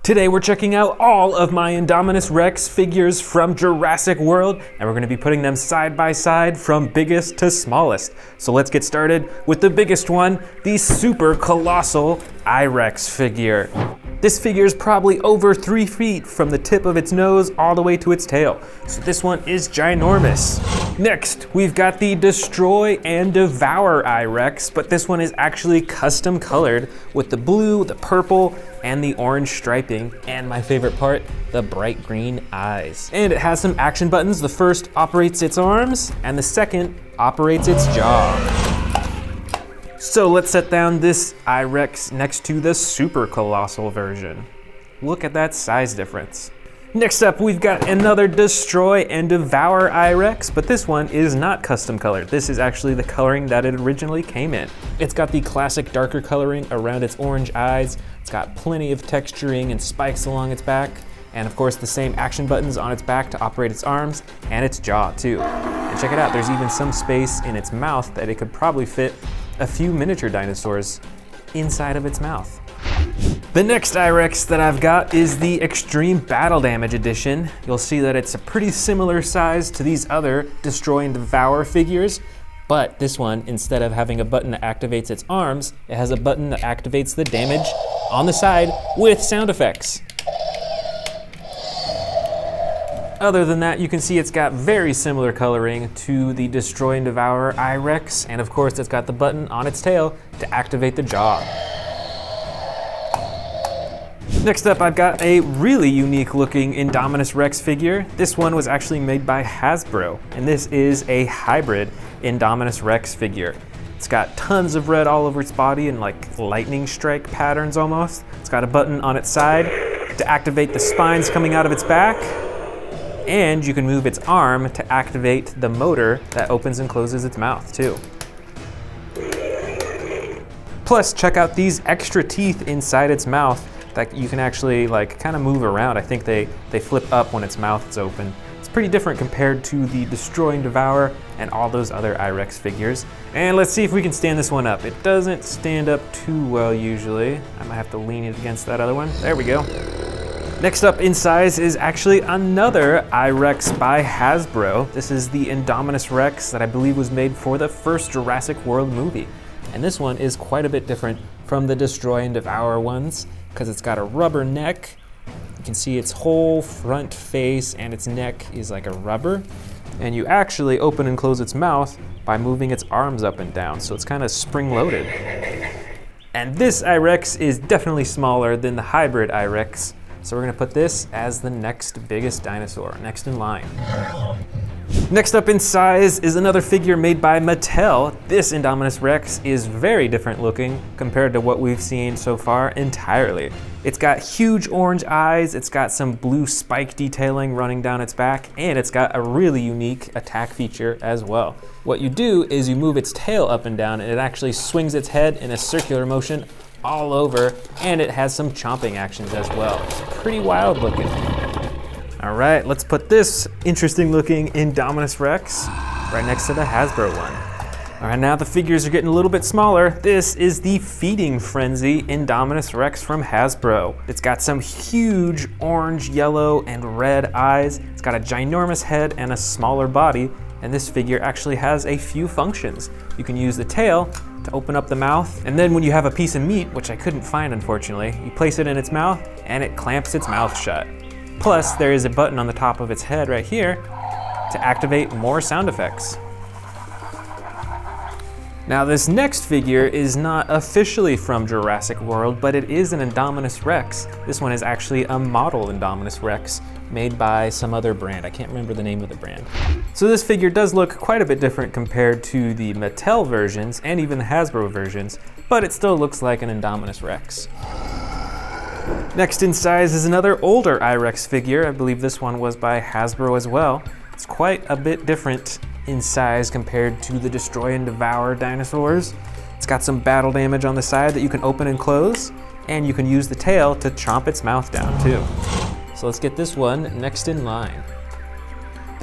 Today we're checking out all of my Indominus Rex figures from Jurassic World, and we're gonna be putting them side by side from biggest to smallest. So let's get started with the biggest one, the super colossal irex figure. This figure is probably over 3 feet from the tip of its nose all the way to its tail. So this one is ginormous. Next, we've got the Destroy and Devour irex, but this one is actually custom colored with the blue, the purple, and the orange striping, and my favorite part, the bright green eyes. And it has some action buttons. The first operates its arms, and the second operates its jaw. So let's set down this irex next to the super colossal version. Look at that size difference. Next up, we've got another Destroy and Devour irex, but this one is not custom colored. This is actually the coloring that it originally came in. It's got the classic darker coloring around its orange eyes. It's got plenty of texturing and spikes along its back, and of course the same action buttons on its back to operate its arms and its jaw too. And check it out, there's even some space in its mouth that it could probably fit a few miniature dinosaurs inside of its mouth. The next irex that I've got is the Extreme Battle Damage Edition. You'll see that it's a pretty similar size to these other Destroy and Devour figures, but this one, instead of having a button that activates its arms, it has a button that activates the damage on the side with sound effects. Other than that, you can see it's got very similar coloring to the Destroy and Devour irex, and of course it's got the button on its tail to activate the jaw. Next up, I've got a really unique looking Indominus Rex figure. This one was actually made by Hasbro, and this is a hybrid Indominus Rex figure. It's got tons of red all over its body and like lightning strike patterns almost. It's got a button on its side to activate the spines coming out of its back, and you can move its arm to activate the motor that opens and closes its mouth too. Plus, check out these extra teeth inside its mouth that you can actually like kind of move around. I think they flip up when its mouth is open. It's pretty different compared to the Destroy and Devour and all those other irex figures. And let's see if we can stand this one up. It doesn't stand up too well usually. I might have to lean it against that other one. There we go. Next up in size is actually another irex by Hasbro. This is the Indominus Rex that I believe was made for the first Jurassic World movie. And this one is quite a bit different from the Destroy and Devour ones because it's got a rubber neck. You can see its whole front face and its neck is like a rubber. And you actually open and close its mouth by moving its arms up and down. So it's kind of spring-loaded. And this irex is definitely smaller than the hybrid irex. So we're gonna put this as the next biggest dinosaur, next in line. Next up in size is another figure made by Mattel. This Indominus Rex is very different looking compared to what we've seen so far entirely. It's got huge orange eyes, it's got some blue spike detailing running down its back, and it's got a really unique attack feature as well. What you do is you move its tail up and down, and it actually swings its head in a circular motion all over, and it has some chomping actions as well. It's pretty wild looking. All right, let's put this interesting looking Indominus Rex right next to the Hasbro one. All right, now the figures are getting a little bit smaller. This is the Feeding Frenzy Indominus Rex from Hasbro. It's got some huge orange, yellow, and red eyes. It's got a ginormous head and a smaller body, and this figure actually has a few functions. You can use the tail to open up the mouth, and then when you have a piece of meat, which I couldn't find unfortunately, you place it in its mouth and it clamps its mouth shut. Plus, there is a button on the top of its head right here to activate more sound effects. Now this next figure is not officially from Jurassic World, but it is an Indominus Rex. This one is actually a model Indominus Rex made by some other brand. I can't remember the name of the brand. So this figure does look quite a bit different compared to the Mattel versions and even the Hasbro versions, but it still looks like an Indominus Rex. Next in size is another older irex figure. I believe this one was by Hasbro as well. It's quite a bit different in size compared to the Destroy and Devour dinosaurs. It's got some battle damage on the side that you can open and close, and you can use the tail to chomp its mouth down too. So let's get this one next in line.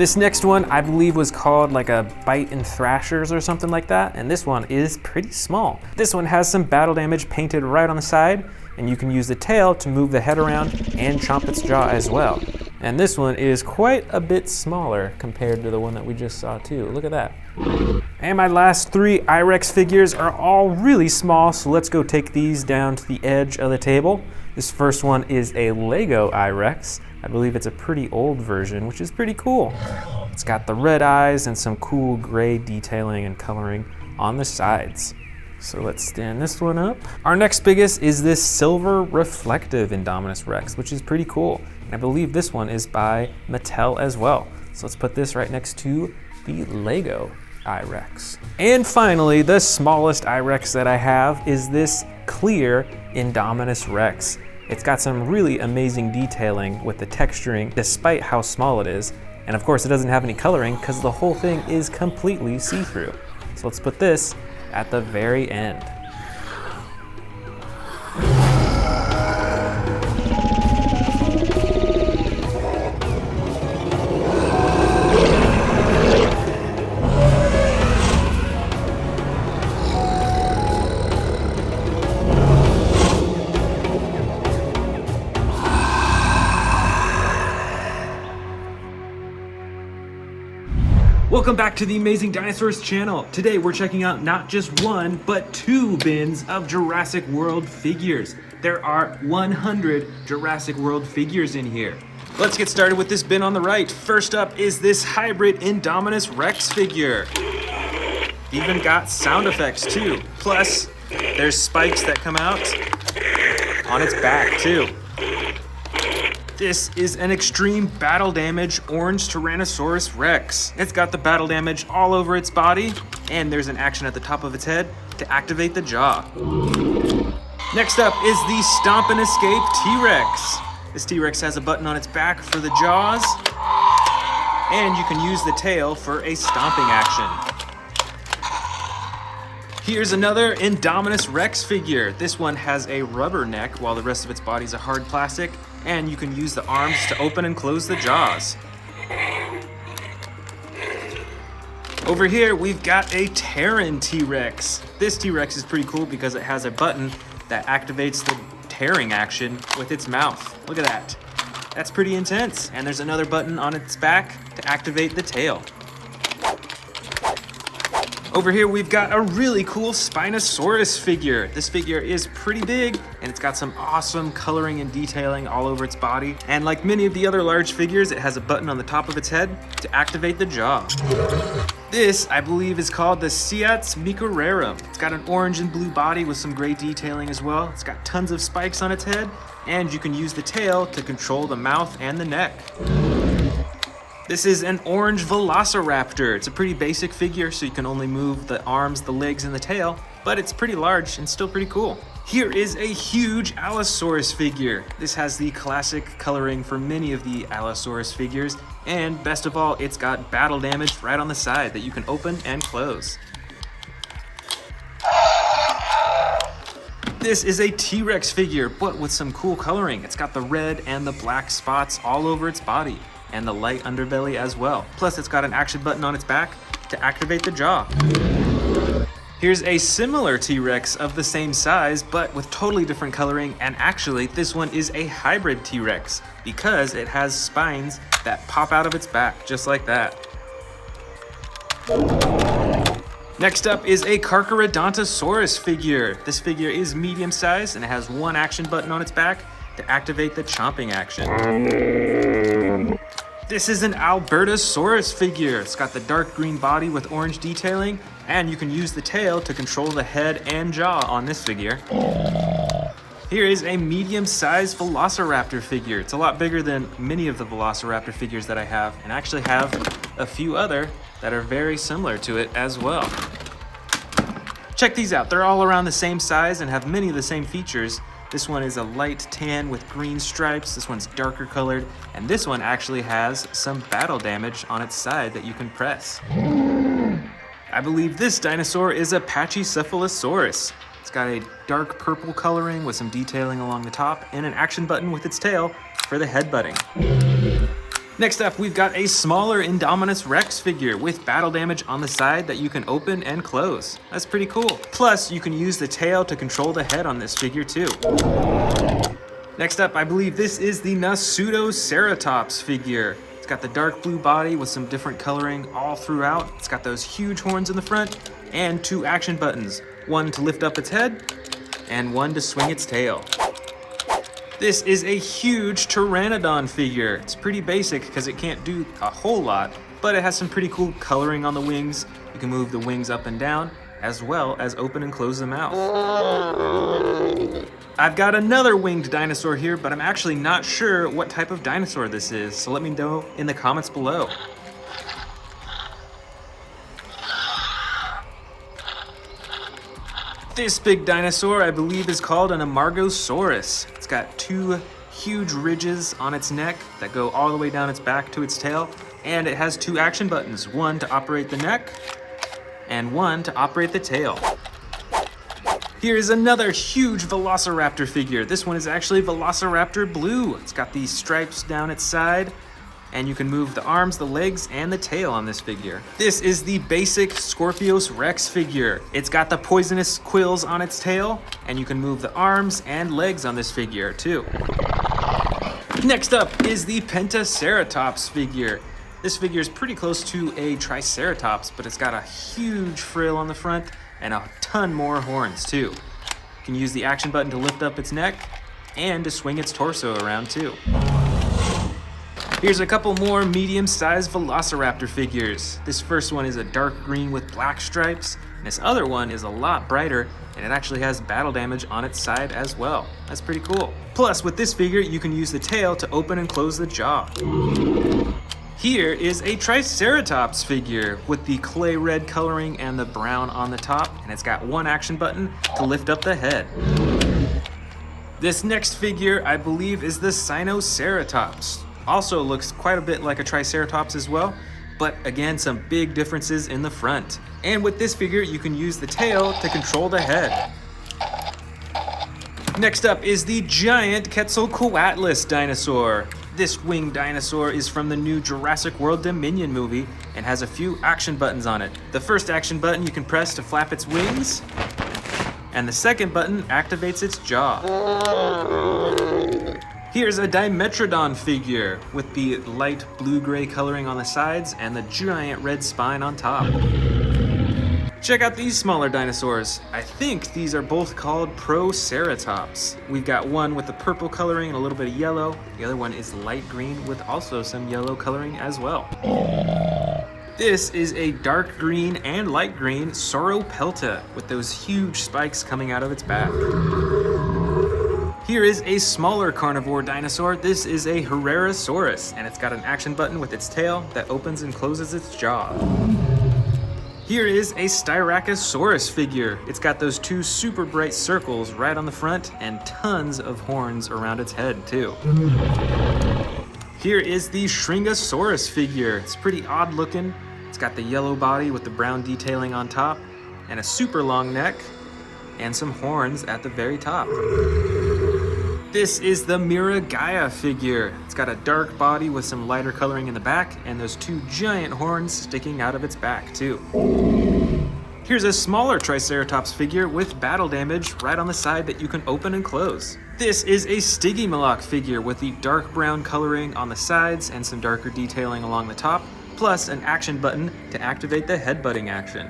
This next one I believe was called like a Bite and Thrashers or something like that, and this one is pretty small. This one has some battle damage painted right on the side, and you can use the tail to move the head around and chomp its jaw as well. And this one is quite a bit smaller compared to the one that we just saw too. Look at that. And my last 3 irex figures are all really small, so let's go take these down to the edge of the table. This first one is a Lego irex. I believe it's a pretty old version, which is pretty cool. It's got the red eyes and some cool gray detailing and coloring on the sides. So let's stand this one up. Our next biggest is this silver reflective Indominus Rex, which is pretty cool. And I believe this one is by Mattel as well. So let's put this right next to the Lego irex. And finally, the smallest irex that I have is this clear Indominus Rex. It's got some really amazing detailing with the texturing despite how small it is. And of course it doesn't have any coloring because the whole thing is completely see-through. So let's put this at the very end. Welcome back to the Amazing Dinosaurs channel. Today we're checking out not just 1, but 2 bins of Jurassic World figures. There are 100 Jurassic World figures in here. Let's get started with this bin on the right. First up is this hybrid Indominus Rex figure. Even got sound effects too. Plus, there's spikes that come out on its back too. This is an extreme battle damage orange Tyrannosaurus Rex. It's got the battle damage all over its body, and there's an action at the top of its head to activate the jaw. Next up is the Stomp and Escape T-Rex. This T-Rex has a button on its back for the jaws, and you can use the tail for a stomping action. Here's another Indominus Rex figure. This one has a rubber neck while the rest of its body is a hard plastic, and you can use the arms to open and close the jaws. Over here, we've got a Terran T-Rex. This T-Rex is pretty cool because it has a button that activates the tearing action with its mouth. Look at that. That's pretty intense. And there's another button on its back to activate the tail. Over here, we've got a really cool Spinosaurus figure. This figure is pretty big, and it's got some awesome coloring and detailing all over its body. And like many of the other large figures, it has a button on the top of its head to activate the jaw. This, I believe, is called the Seats Microrarum. It's got an orange and blue body with some gray detailing as well. It's got tons of spikes on its head, and you can use the tail to control the mouth and the neck. This is an orange Velociraptor. It's a pretty basic figure, so you can only move the arms, the legs, and the tail, but it's pretty large and still pretty cool. Here is a huge Allosaurus figure. This has the classic coloring for many of the Allosaurus figures, and best of all, it's got battle damage right on the side that you can open and close. This is a T-Rex figure, but with some cool coloring. It's got the red and the black spots all over its body, and the light underbelly as well. Plus, it's got an action button on its back to activate the jaw. Here's a similar T-Rex of the same size, but with totally different coloring, and actually, this one is a hybrid T-Rex because it has spines that pop out of its back, just like that. Next up is a Carcharodontosaurus figure. This figure is medium sized and it has one action button on its back to activate the chomping action. This is an Albertosaurus figure. It's got the dark green body with orange detailing, and you can use the tail to control the head and jaw on this figure. Here is a medium-sized Velociraptor figure. It's a lot bigger than many of the Velociraptor figures that I have, and I actually have a few other that are very similar to it as well. Check these out. They're all around the same size and have many of the same features. This one is a light tan with green stripes. This one's darker colored, and this one actually has some battle damage on its side that you can press. I believe this dinosaur is a Pachycephalosaurus. It's got a dark purple coloring with some detailing along the top and an action button with its tail for the headbutting. Next up, we've got a smaller Indominus Rex figure with battle damage on the side that you can open and close. That's pretty cool. Plus, you can use the tail to control the head on this figure too. Next up, I believe this is the Spinosaurus figure. It's got the dark blue body with some different coloring all throughout. It's got those huge horns in the front and 2 action buttons. One to lift up its head and one to swing its tail. This is a huge Pteranodon figure. It's pretty basic because it can't do a whole lot, but it has some pretty cool coloring on the wings. You can move the wings up and down, as well as open and close the mouth. I've got another winged dinosaur here, but I'm actually not sure what type of dinosaur this is, so let me know in the comments below. This big dinosaur, I believe, is called an Amargosaurus. It's got 2 huge ridges on its neck that go all the way down its back to its tail, and it has 2 action buttons, one to operate the neck and one to operate the tail. Here's another huge Velociraptor figure. This one is actually Velociraptor blue. It's got these stripes down its side, and you can move the arms, the legs, and the tail on this figure. This is the basic Scorpius Rex figure. It's got the poisonous quills on its tail, and you can move the arms and legs on this figure too. Next up is the Pentaceratops figure. This figure is pretty close to a Triceratops, but it's got a huge frill on the front and a ton more horns too. You can use the action button to lift up its neck and to swing its torso around too. Here's a couple more medium-sized Velociraptor figures. This first one is a dark green with black stripes, and this other one is a lot brighter, and it actually has battle damage on its side as well. That's pretty cool. Plus, with this figure, you can use the tail to open and close the jaw. Here is a Triceratops figure with the clay red coloring and the brown on the top, and it's got 1 action button to lift up the head. This next figure, I believe, is the Spinosaurus. Also looks quite a bit like a Triceratops as well, but again, some big differences in the front. And with this figure, you can use the tail to control the head. Next up is the giant Quetzalcoatlus dinosaur. This winged dinosaur is from the new Jurassic World Dominion movie and has a few action buttons on it. The first action button you can press to flap its wings, and the second button activates its jaw. Here's a Dimetrodon figure with the light blue-gray coloring on the sides and the giant red spine on top. Check out these smaller dinosaurs. I think these are both called Proceratops. We've got one with the purple coloring and a little bit of yellow. The other one is light green with also some yellow coloring as well. This is a dark green and light green Sauropelta with those huge spikes coming out of its back. Here is a smaller carnivore dinosaur. This is a Herrerasaurus, and it's got an action button with its tail that opens and closes its jaw. Here is a Styracosaurus figure. It's got those 2 super bright circles right on the front and tons of horns around its head too. Here is the Shringosaurus figure. It's pretty odd looking. It's got the yellow body with the brown detailing on top and a super long neck and some horns at the very top. This is the Miragaia figure. It's got a dark body with some lighter coloring in the back and those 2 giant horns sticking out of its back too. Here's a smaller Triceratops figure with battle damage right on the side that you can open and close. This is a Stygimoloch figure with the dark brown coloring on the sides and some darker detailing along the top, plus an action button to activate the headbutting action.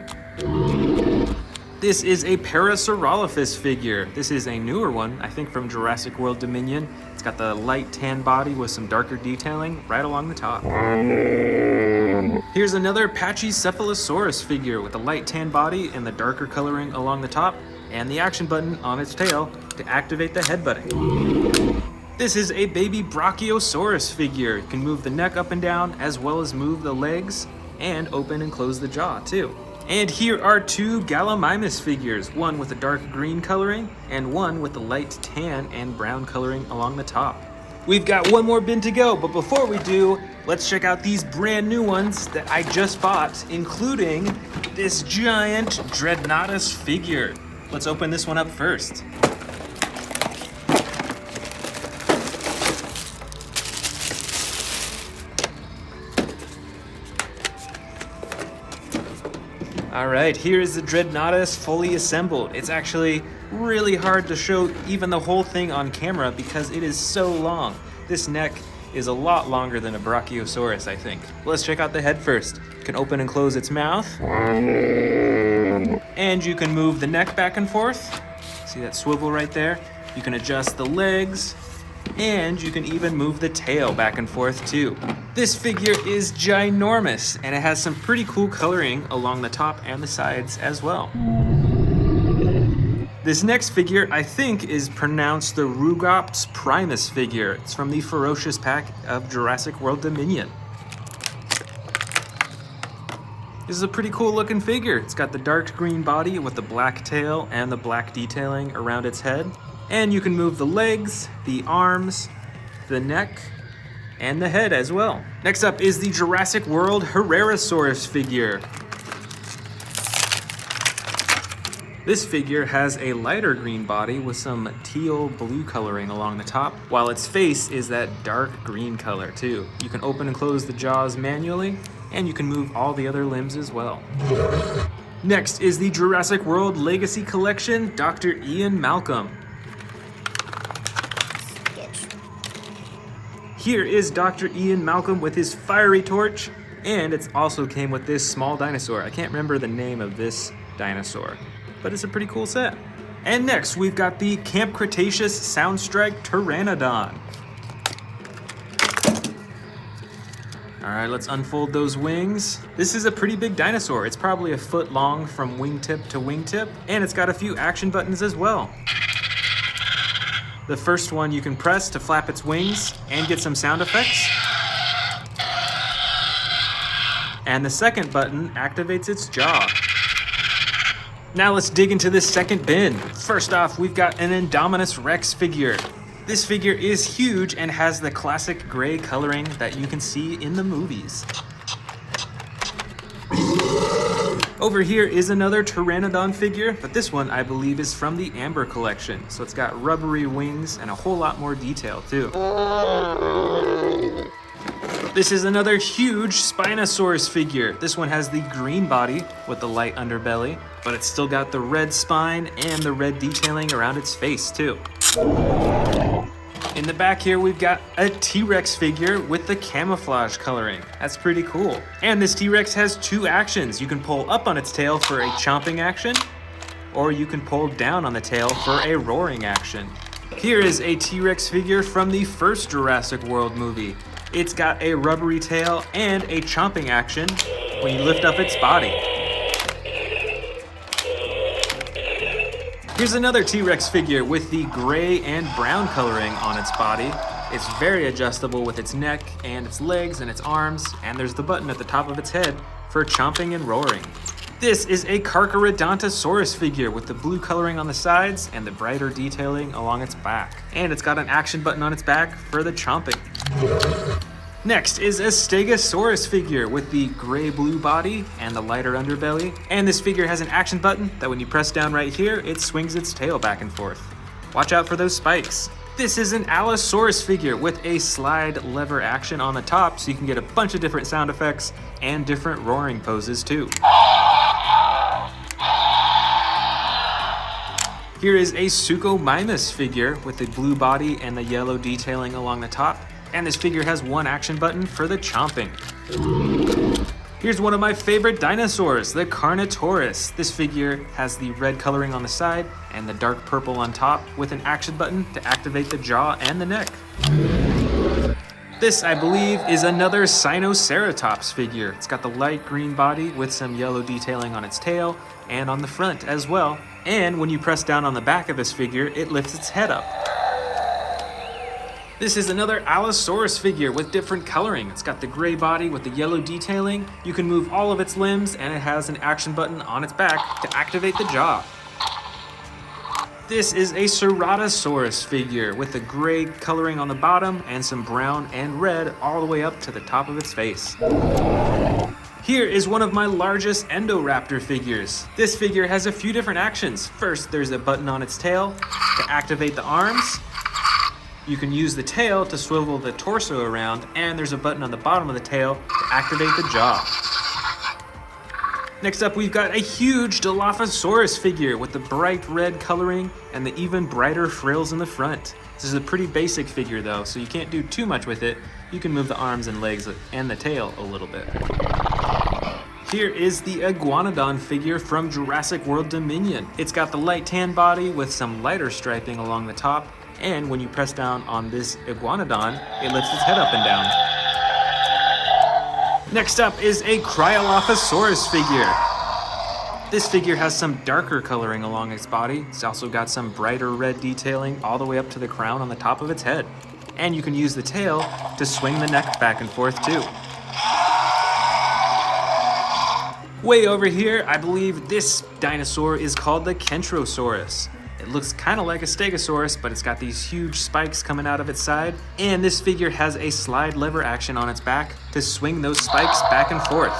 This is a Parasaurolophus figure. This is a newer one, I think from Jurassic World Dominion. It's got the light tan body with some darker detailing right along the top. Here's another Pachycephalosaurus figure with a light tan body and the darker coloring along the top, and the action button on its tail to activate the headbutting. This is a baby Brachiosaurus figure. You can move the neck up and down as well as move the legs and open and close the jaw too. And here are 2 Gallimimus figures, one with a dark green coloring and one with the light tan and brown coloring along the top. We've got one more bin to go, but before we do, let's check out these brand new ones that I just bought, including this giant Dreadnoughtus figure. Let's open this one up first. All right, here is the Dreadnoughtus fully assembled. It's actually really hard to show even the whole thing on camera because it is so long. This neck is a lot longer than a Brachiosaurus, I think. Let's check out the head first. You can open and close its mouth. And you can move the neck back and forth. See that swivel right there? You can adjust the legs. And you can even move the tail back and forth too. This figure is ginormous, and it has some pretty cool coloring along the top and the sides as well. This next figure, I think, is pronounced the Rugops Primus figure. It's from the Ferocious pack of Jurassic World Dominion. This is a pretty cool looking figure. It's got the dark green body with the black tail and the black detailing around its head. And you can move the legs, the arms, the neck, and the head as well. Next up is the Jurassic World Herrerasaurus figure. This figure has a lighter green body with some teal blue coloring along the top, while its face is that dark green color too. You can open and close the jaws manually, and you can move all the other limbs as well. Next is the Jurassic World Legacy Collection Dr. Ian Malcolm. Here is Dr. Ian Malcolm with his fiery torch, and it also came with this small dinosaur. I can't remember the name of this dinosaur, but it's a pretty cool set. And next, we've got the Camp Cretaceous Soundstrike Pteranodon. All right, let's unfold those wings. This is a pretty big dinosaur. It's probably a foot long from wingtip to wingtip, and it's got a few action buttons as well. The first one you can press to flap its wings and get some sound effects. And the second button activates its jaw. Now let's dig into this second bin. First off, we've got an Indominus Rex figure. This figure is huge and has the classic gray coloring that you can see in the movies. Over here is another Pteranodon figure, but this one I believe is from the Amber collection. So it's got rubbery wings and a whole lot more detail too. This is another huge Spinosaurus figure. This one has the green body with the light underbelly, but it's still got the red spine and the red detailing around its face too. In the back here, we've got a T-Rex figure with the camouflage coloring. That's pretty cool. And this T-Rex has two actions. You can pull up on its tail for a chomping action, or you can pull down on the tail for a roaring action. Here is a T-Rex figure from the first Jurassic World movie. It's got a rubbery tail and a chomping action when you lift up its body. Here's another T-Rex figure with the gray and brown coloring on its body. It's very adjustable with its neck and its legs and its arms, and there's the button at the top of its head for chomping and roaring. This is a Carcharodontosaurus figure with the blue coloring on the sides and the brighter detailing along its back. And it's got an action button on its back for the chomping. Next is a Stegosaurus figure with the gray-blue body and the lighter underbelly. And this figure has an action button that when you press down right here, it swings its tail back and forth. Watch out for those spikes. This is an Allosaurus figure with a slide lever action on the top, so you can get a bunch of different sound effects and different roaring poses too. Here is a Suchomimus figure with the blue body and the yellow detailing along the top. And this figure has one action button for the chomping. Here's one of my favorite dinosaurs, the Carnotaurus. This figure has the red coloring on the side and the dark purple on top with an action button to activate the jaw and the neck. This, I believe, is another Sinoceratops figure. It's got the light green body with some yellow detailing on its tail and on the front as well. And when you press down on the back of this figure, it lifts its head up. This is another Allosaurus figure with different coloring. It's got the gray body with the yellow detailing. You can move all of its limbs, and it has an action button on its back to activate the jaw. This is a Ceratosaurus figure with the gray coloring on the bottom and some brown and red all the way up to the top of its face. Here is one of my largest Endoraptor figures. This figure has a few different actions. First, there's a button on its tail to activate the arms. You can use the tail to swivel the torso around, and there's a button on the bottom of the tail to activate the jaw. Next up, we've got a huge Dilophosaurus figure with the bright red coloring and the even brighter frills in the front. This is a pretty basic figure though, so you can't do too much with it. You can move the arms and legs and the tail a little bit. Here is the Iguanodon figure from Jurassic World Dominion. It's got the light tan body with some lighter striping along the top, and when you press down on this Iguanodon, it lifts its head up and down. Next up is a Cryolophosaurus figure. This figure has some darker coloring along its body. It's also got some brighter red detailing all the way up to the crown on the top of its head. And you can use the tail to swing the neck back and forth too. Way over here, I believe this dinosaur is called the Kentrosaurus. It looks kind of like a Stegosaurus, but it's got these huge spikes coming out of its side. And this figure has a slide lever action on its back to swing those spikes back and forth.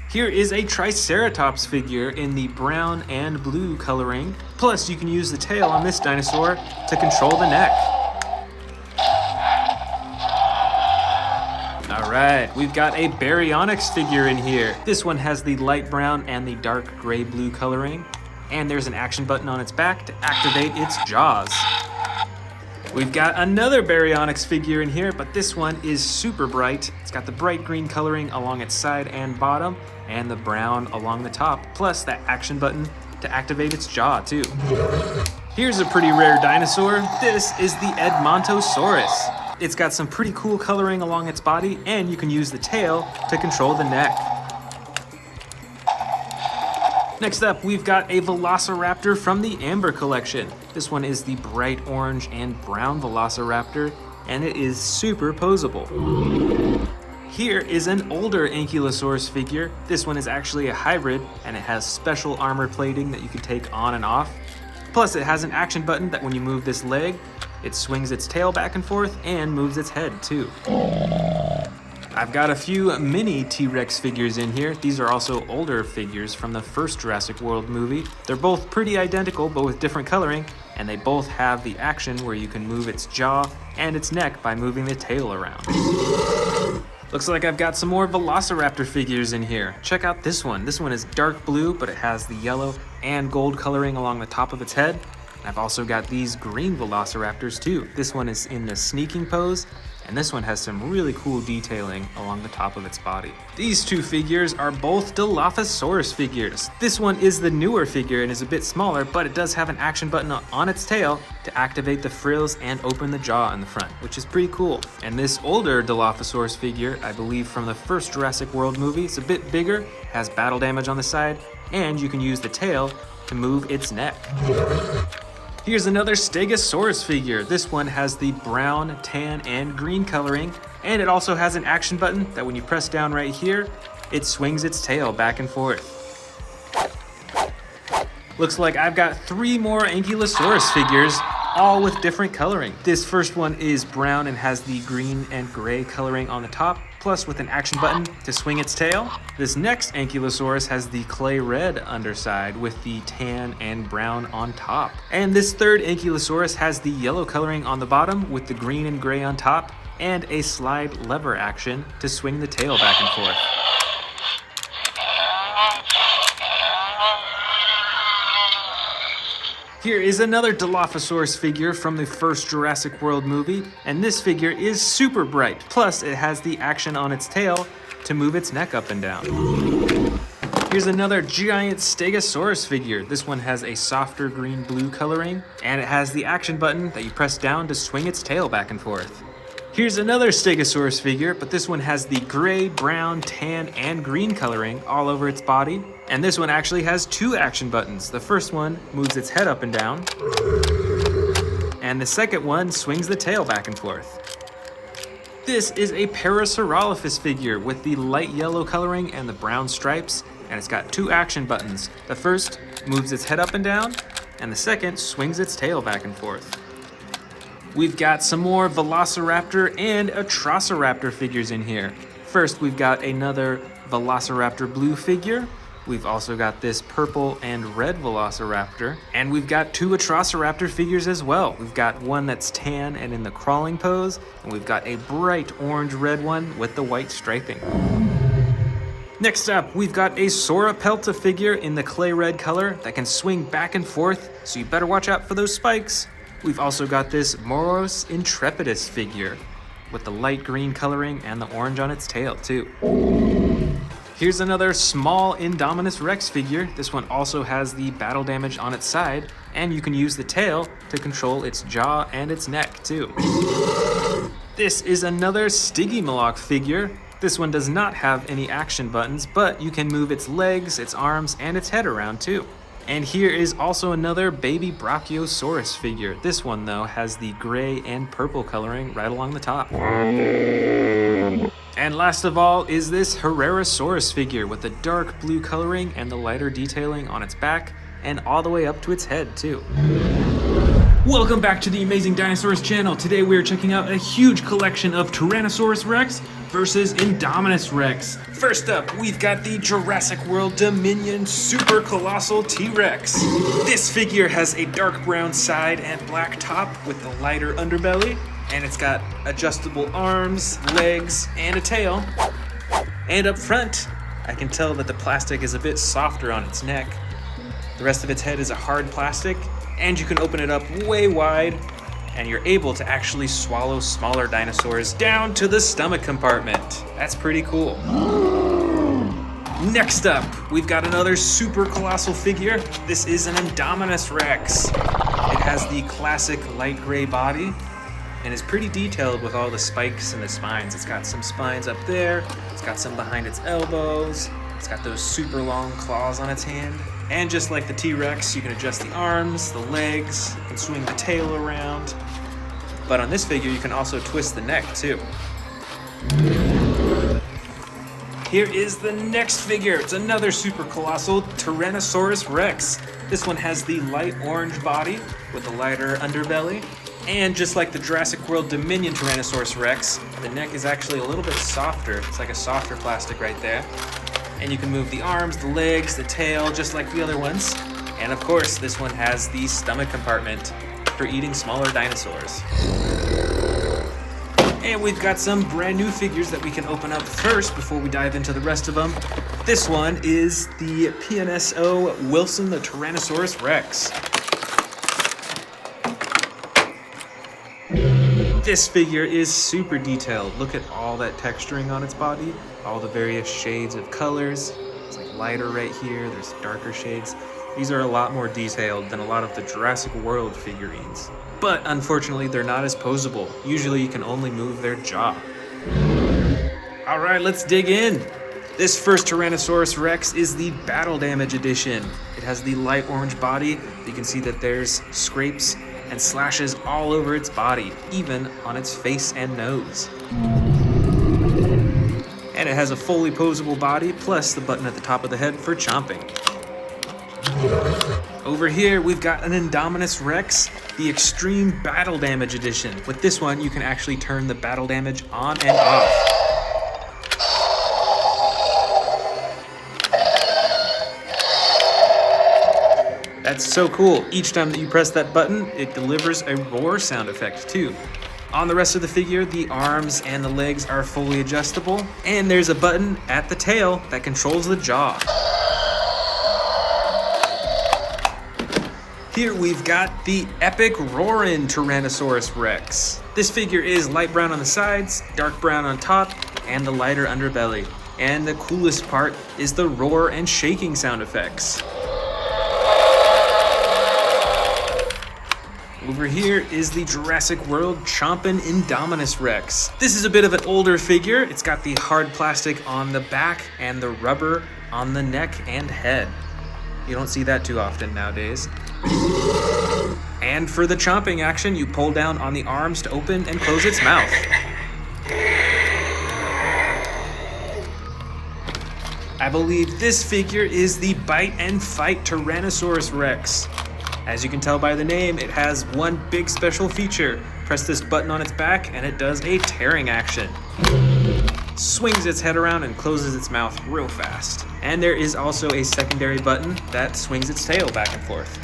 Here is a Triceratops figure in the brown and blue coloring. Plus, you can use the tail on this dinosaur to control the neck. All right, we've got a Baryonyx figure in here. This one has the light brown and the dark gray blue coloring. And there's an action button on its back to activate its jaws. We've got another Baryonyx figure in here, but this one is super bright. It's got the bright green coloring along its side and bottom, and the brown along the top, plus that action button to activate its jaw too. Here's a pretty rare dinosaur. This is the Edmontosaurus. It's got some pretty cool coloring along its body, and you can use the tail to control the neck. Next up, we've got a Velociraptor from the Amber collection. This one is the bright orange and brown Velociraptor, and it is super posable. Here is an older Ankylosaurus figure. This one is actually a hybrid, and it has special armor plating that you can take on and off. Plus, it has an action button that when you move this leg, it swings its tail back and forth and moves its head too. I've got a few mini T-Rex figures in here. These are also older figures from the first Jurassic World movie. They're both pretty identical, but with different coloring, and they both have the action where you can move its jaw and its neck by moving the tail around. Looks like I've got some more Velociraptor figures in here. Check out this one. This one is dark blue, but it has the yellow and gold coloring along the top of its head. I've also got these green Velociraptors too. This one is in the sneaking pose, and this one has some really cool detailing along the top of its body. These two figures are both Dilophosaurus figures. This one is the newer figure and is a bit smaller, but it does have an action button on its tail to activate the frills and open the jaw in the front, which is pretty cool. And this older Dilophosaurus figure, I believe from the first Jurassic World movie, it's a bit bigger, has battle damage on the side, and you can use the tail to move its neck. Here's another Stegosaurus figure. This one has the brown, tan, and green coloring, and it also has an action button that when you press down right here, it swings its tail back and forth. Looks like I've got 3 more Ankylosaurus figures, all with different coloring. This first one is brown and has the green and gray coloring on the top, plus with an action button to swing its tail. This next Ankylosaurus has the clay red underside with the tan and brown on top. And this third Ankylosaurus has the yellow coloring on the bottom with the green and gray on top, and a slide lever action to swing the tail back and forth. Here is another Dilophosaurus figure from the first Jurassic World movie, and this figure is super bright. Plus, it has the action on its tail to move its neck up and down. Here's another giant Stegosaurus figure. This one has a softer green-blue coloring, and it has the action button that you press down to swing its tail back and forth. Here's another Stegosaurus figure, but this one has the gray, brown, tan, and green coloring all over its body. And this one actually has 2 action buttons. The first one moves its head up and down, and the second one swings the tail back and forth. This is a Parasaurolophus figure with the light yellow coloring and the brown stripes, and it's got 2 action buttons. The first moves its head up and down, and the second swings its tail back and forth. We've got some more Velociraptor and Atrociraptor figures in here. First, we've got another Velociraptor blue figure. We've also got this purple and red Velociraptor. And we've got 2 Atrociraptor figures as well. We've got one that's tan and in the crawling pose, and we've got a bright orange-red one with the white striping. Next up, we've got a Sauropelta figure in the clay red color that can swing back and forth, so you better watch out for those spikes. We've also got this Moros Intrepidus figure with the light green coloring and the orange on its tail too. Here's another small Indominus Rex figure. This one also has the battle damage on its side, and you can use the tail to control its jaw and its neck too. This is another Stygimoloch figure. This one does not have any action buttons, but you can move its legs, its arms, and its head around too. And here is also another baby Brachiosaurus figure. This one though has the gray and purple coloring right along the top. And last of all is this Herrerasaurus figure with the dark blue coloring and the lighter detailing on its back and all the way up to its head too. Welcome back to the Amazing Dinosaurs channel. Today we are checking out a huge collection of Tyrannosaurus Rex versus Indominus Rex. First up, we've got the Jurassic World Dominion Super Colossal T-Rex. This figure has a dark brown side and black top with a lighter underbelly, and it's got adjustable arms, legs, and a tail. And up front, I can tell that the plastic is a bit softer on its neck. The rest of its head is a hard plastic, and you can open it up way wide, and you're able to actually swallow smaller dinosaurs down to the stomach compartment. That's pretty cool. Next up, we've got another super colossal figure. This is an Indominus Rex. It has the classic light gray body and is pretty detailed with all the spikes and the spines. It's got some spines up there, it's got some behind its elbows, it's got those super long claws on its hand. And just like the T-Rex, you can adjust the arms, the legs, you can swing the tail around. But on this figure, you can also twist the neck too. Here is the next figure. It's another super colossal Tyrannosaurus Rex. This one has the light orange body with a lighter underbelly. And just like the Jurassic World Dominion Tyrannosaurus Rex, the neck is actually a little bit softer. It's like a softer plastic right there. And you can move the arms, the legs, the tail, just like the other ones. And of course, this one has the stomach compartment for eating smaller dinosaurs. And we've got some brand new figures that we can open up first before we dive into the rest of them. This one is the PNSO Wilson the Tyrannosaurus Rex. This figure is super detailed. Look at all that texturing on its body, all the various shades of colors. It's like lighter right here, there's darker shades. These are a lot more detailed than a lot of the Jurassic World figurines. But unfortunately, they're not as posable. Usually you can only move their jaw. All right, let's dig in. This first Tyrannosaurus Rex is the Battle Damage Edition. It has the light orange body. You can see that there's scrapes and slashes all over its body, even on its face and nose. And it has a fully posable body, plus the button at the top of the head for chomping. Over here, we've got an Indominus Rex, the Extreme Battle Damage Edition. With this one, you can actually turn the battle damage on and off. That's so cool. Each time that you press that button, it delivers a roar sound effect too. On the rest of the figure, the arms and the legs are fully adjustable, and there's a button at the tail that controls the jaw. Here we've got the epic Roarin' Tyrannosaurus Rex. This figure is light brown on the sides, dark brown on top, and the lighter underbelly. And the coolest part is the roar and shaking sound effects. Over here is the Jurassic World Chompin' Indominus Rex. This is a bit of an older figure. It's got the hard plastic on the back and the rubber on the neck and head. You don't see that too often nowadays. And for the chomping action, you pull down on the arms to open and close its mouth. I believe this figure is the Bite and Fight Tyrannosaurus Rex. As you can tell by the name, it has one big special feature. Press this button on its back and it does a tearing action. Swings its head around and closes its mouth real fast. And there is also a secondary button that swings its tail back and forth.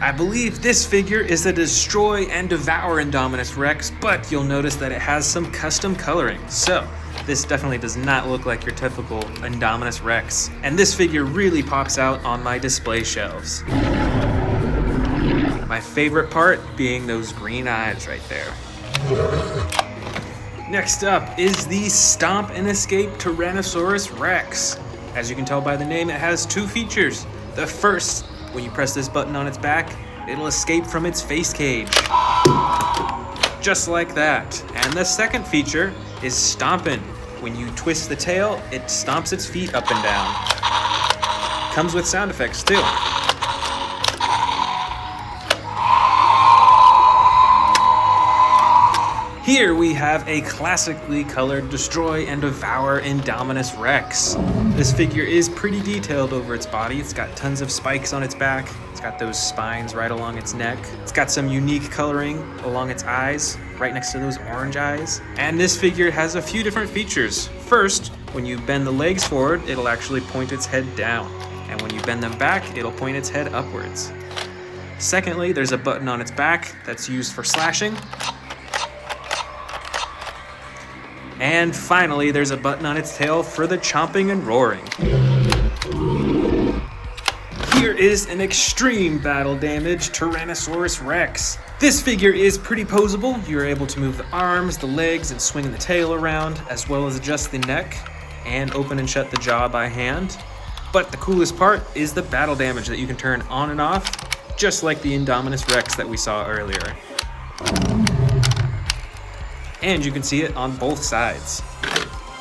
I believe this figure is the Destroy and Devour Indominus Rex, but you'll notice that it has some custom coloring. So this definitely does not look like your typical Indominus Rex. And this figure really pops out on my display shelves. My favorite part being those green eyes right there. Next up is the Stomp and Escape Tyrannosaurus Rex. As you can tell by the name, it has two features. The first, when you press this button on its back, it'll escape from its face cage. Just like that. And the second feature is Stompin'. When you twist the tail, it stomps its feet up and down. Comes with sound effects too. Here we have a classically colored Destroy and Devour Indominus Rex. This figure is pretty detailed over its body. It's got tons of spikes on its back. It's got those spines right along its neck. It's got some unique coloring along its eyes, right next to those orange eyes. And this figure has a few different features. First, when you bend the legs forward, it'll actually point its head down. And when you bend them back, it'll point its head upwards. Secondly, there's a button on its back that's used for slashing. And finally, there's a button on its tail for the chomping and roaring. Here is an extreme battle damage Tyrannosaurus Rex. This figure is pretty poseable. You're able to move the arms, the legs, and swing the tail around, as well as adjust the neck and open and shut the jaw by hand. But the coolest part is the battle damage that you can turn on and off, just like the Indominus Rex that we saw earlier. And you can see it on both sides.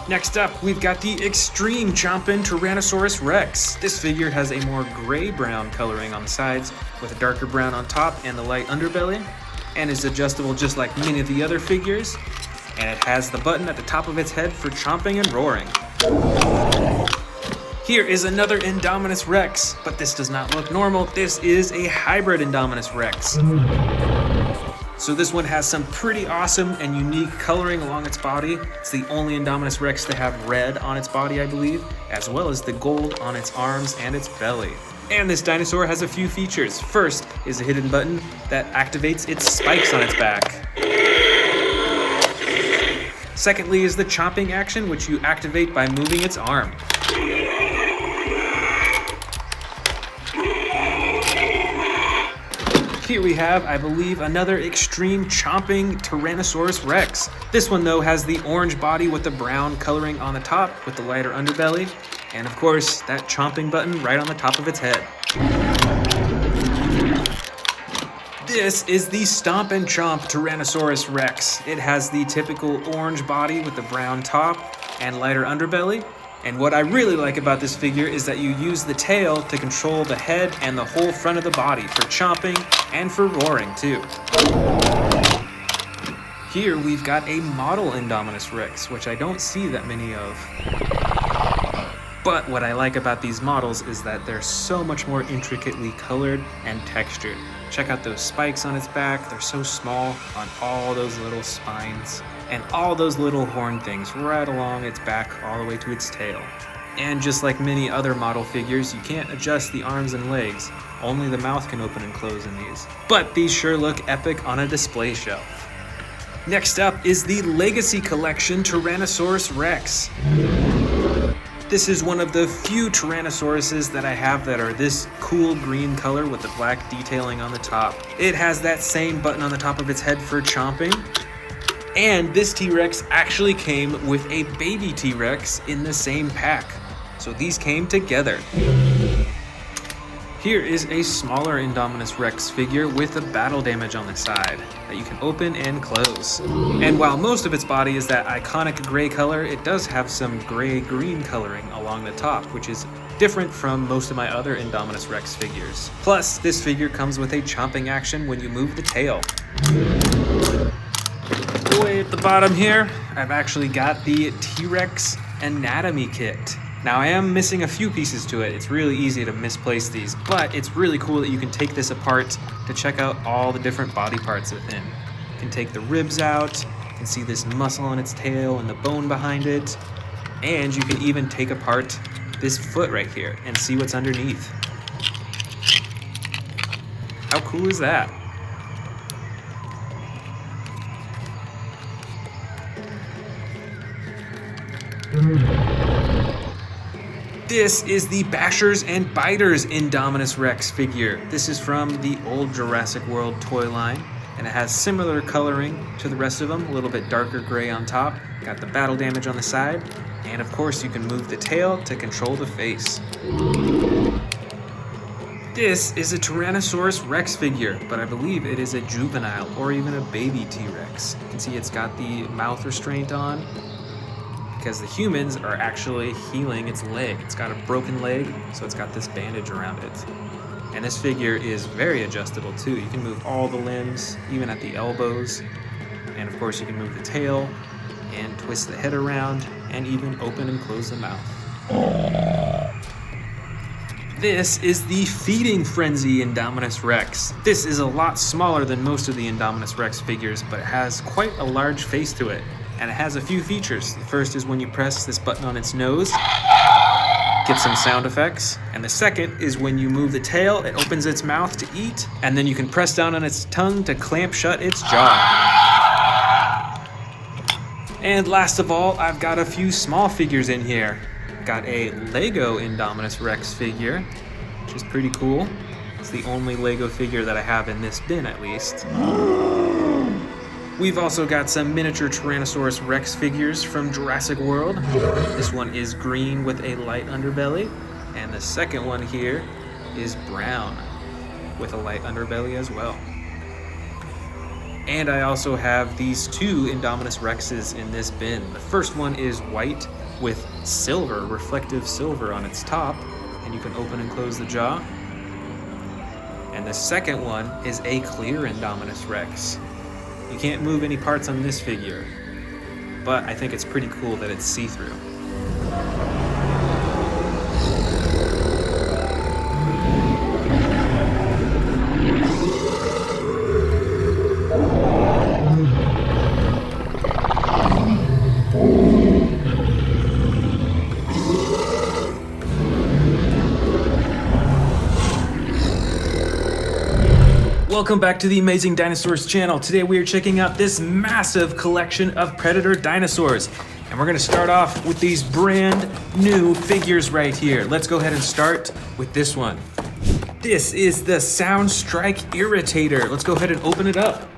Next up, we've got the Extreme Chompin' Tyrannosaurus Rex. This figure has a more gray-brown coloring on the sides, with a darker brown on top and the light underbelly, and is adjustable just like many of the other figures. And it has the button at the top of its head for chomping and roaring. Here is another Indominus Rex, but this does not look normal. This is a hybrid Indominus Rex. So this one has some pretty awesome and unique coloring along its body. It's the only Indominus Rex to have red on its body, I believe, as well as the gold on its arms and its belly. And this dinosaur has a few features. First is a hidden button that activates its spikes on its back. Secondly is the chomping action, which you activate by moving its arm. Here we have, I believe, another extreme chomping Tyrannosaurus Rex. This one, though, has the orange body with the brown coloring on the top with the lighter underbelly. And of course, that chomping button right on the top of its head. This is the Stomp and Chomp Tyrannosaurus Rex. It has the typical orange body with the brown top and lighter underbelly. And what I really like about this figure is that you use the tail to control the head and the whole front of the body for chomping and for roaring too. Here we've got a model Indominus Rex, which I don't see that many of. But what I like about these models is that they're so much more intricately colored and textured. Check out those spikes on its back. They're so small on all those little spines. And all those little horn things right along its back all the way to its tail. And just like many other model figures, you can't adjust the arms and legs. Only the mouth can open and close in these. But these sure look epic on a display shelf. Next up is the Legacy Collection Tyrannosaurus Rex. This is one of the few Tyrannosauruses that I have that are this cool green color with the black detailing on the top. It has that same button on the top of its head for chomping. And this T-Rex actually came with a baby T-Rex in the same pack. So these came together. Here is a smaller Indominus Rex figure with the battle damage on the side that you can open and close. And while most of its body is that iconic gray color, it does have some gray-green coloring along the top, which is different from most of my other Indominus Rex figures. Plus, this figure comes with a chomping action when you move the tail. Way at the bottom here, I've actually got the T-Rex anatomy kit. Now I am missing a few pieces to it. It's really easy to misplace these, but it's really cool that you can take this apart to check out all the different body parts within. You can take the ribs out, you can see this muscle on its tail and the bone behind it, and you can even take apart this foot right here and see what's underneath. How cool is that? This is the Bashers and Biters Indominus Rex figure. This is from the old Jurassic World toy line, and it has similar coloring to the rest of them, a little bit darker gray on top, got the battle damage on the side, and of course you can move the tail to control the face. This is a Tyrannosaurus Rex figure, but I believe it is a juvenile or even a baby T-Rex. You can see it's got the mouth restraint on, because the humans are actually healing its leg. It's got a broken leg, so it's got this bandage around it. And this figure is very adjustable too. You can move all the limbs, even at the elbows. And of course you can move the tail and twist the head around and even open and close the mouth. This is the Feeding Frenzy Indominus Rex. This is a lot smaller than most of the Indominus Rex figures, but it has quite a large face to it. And it has a few features. The first is when you press this button on its nose, get some sound effects. And the second is when you move the tail, it opens its mouth to eat, and then you can press down on its tongue to clamp shut its jaw. And last of all, I've got a few small figures in here. Got a Lego Indominus Rex figure, which is pretty cool. It's the only Lego figure that I have in this bin, at least. We've also got some miniature Tyrannosaurus Rex figures from Jurassic World. This one is green with a light underbelly, and the second one here is brown with a light underbelly as well. And I also have these two Indominus Rexes in this bin. The first one is white with silver, reflective silver on its top, and you can open and close the jaw. And the second one is a clear Indominus Rex. You can't move any parts on this figure, but I think it's pretty cool that it's see-through. Welcome back to the Amazing Dinosaurs channel. Today we are checking out this massive collection of predator dinosaurs. And we're gonna start off with these brand new figures right here. Let's go ahead and start with this one. This is the Sound Strike Irritator. Let's go ahead and open it up.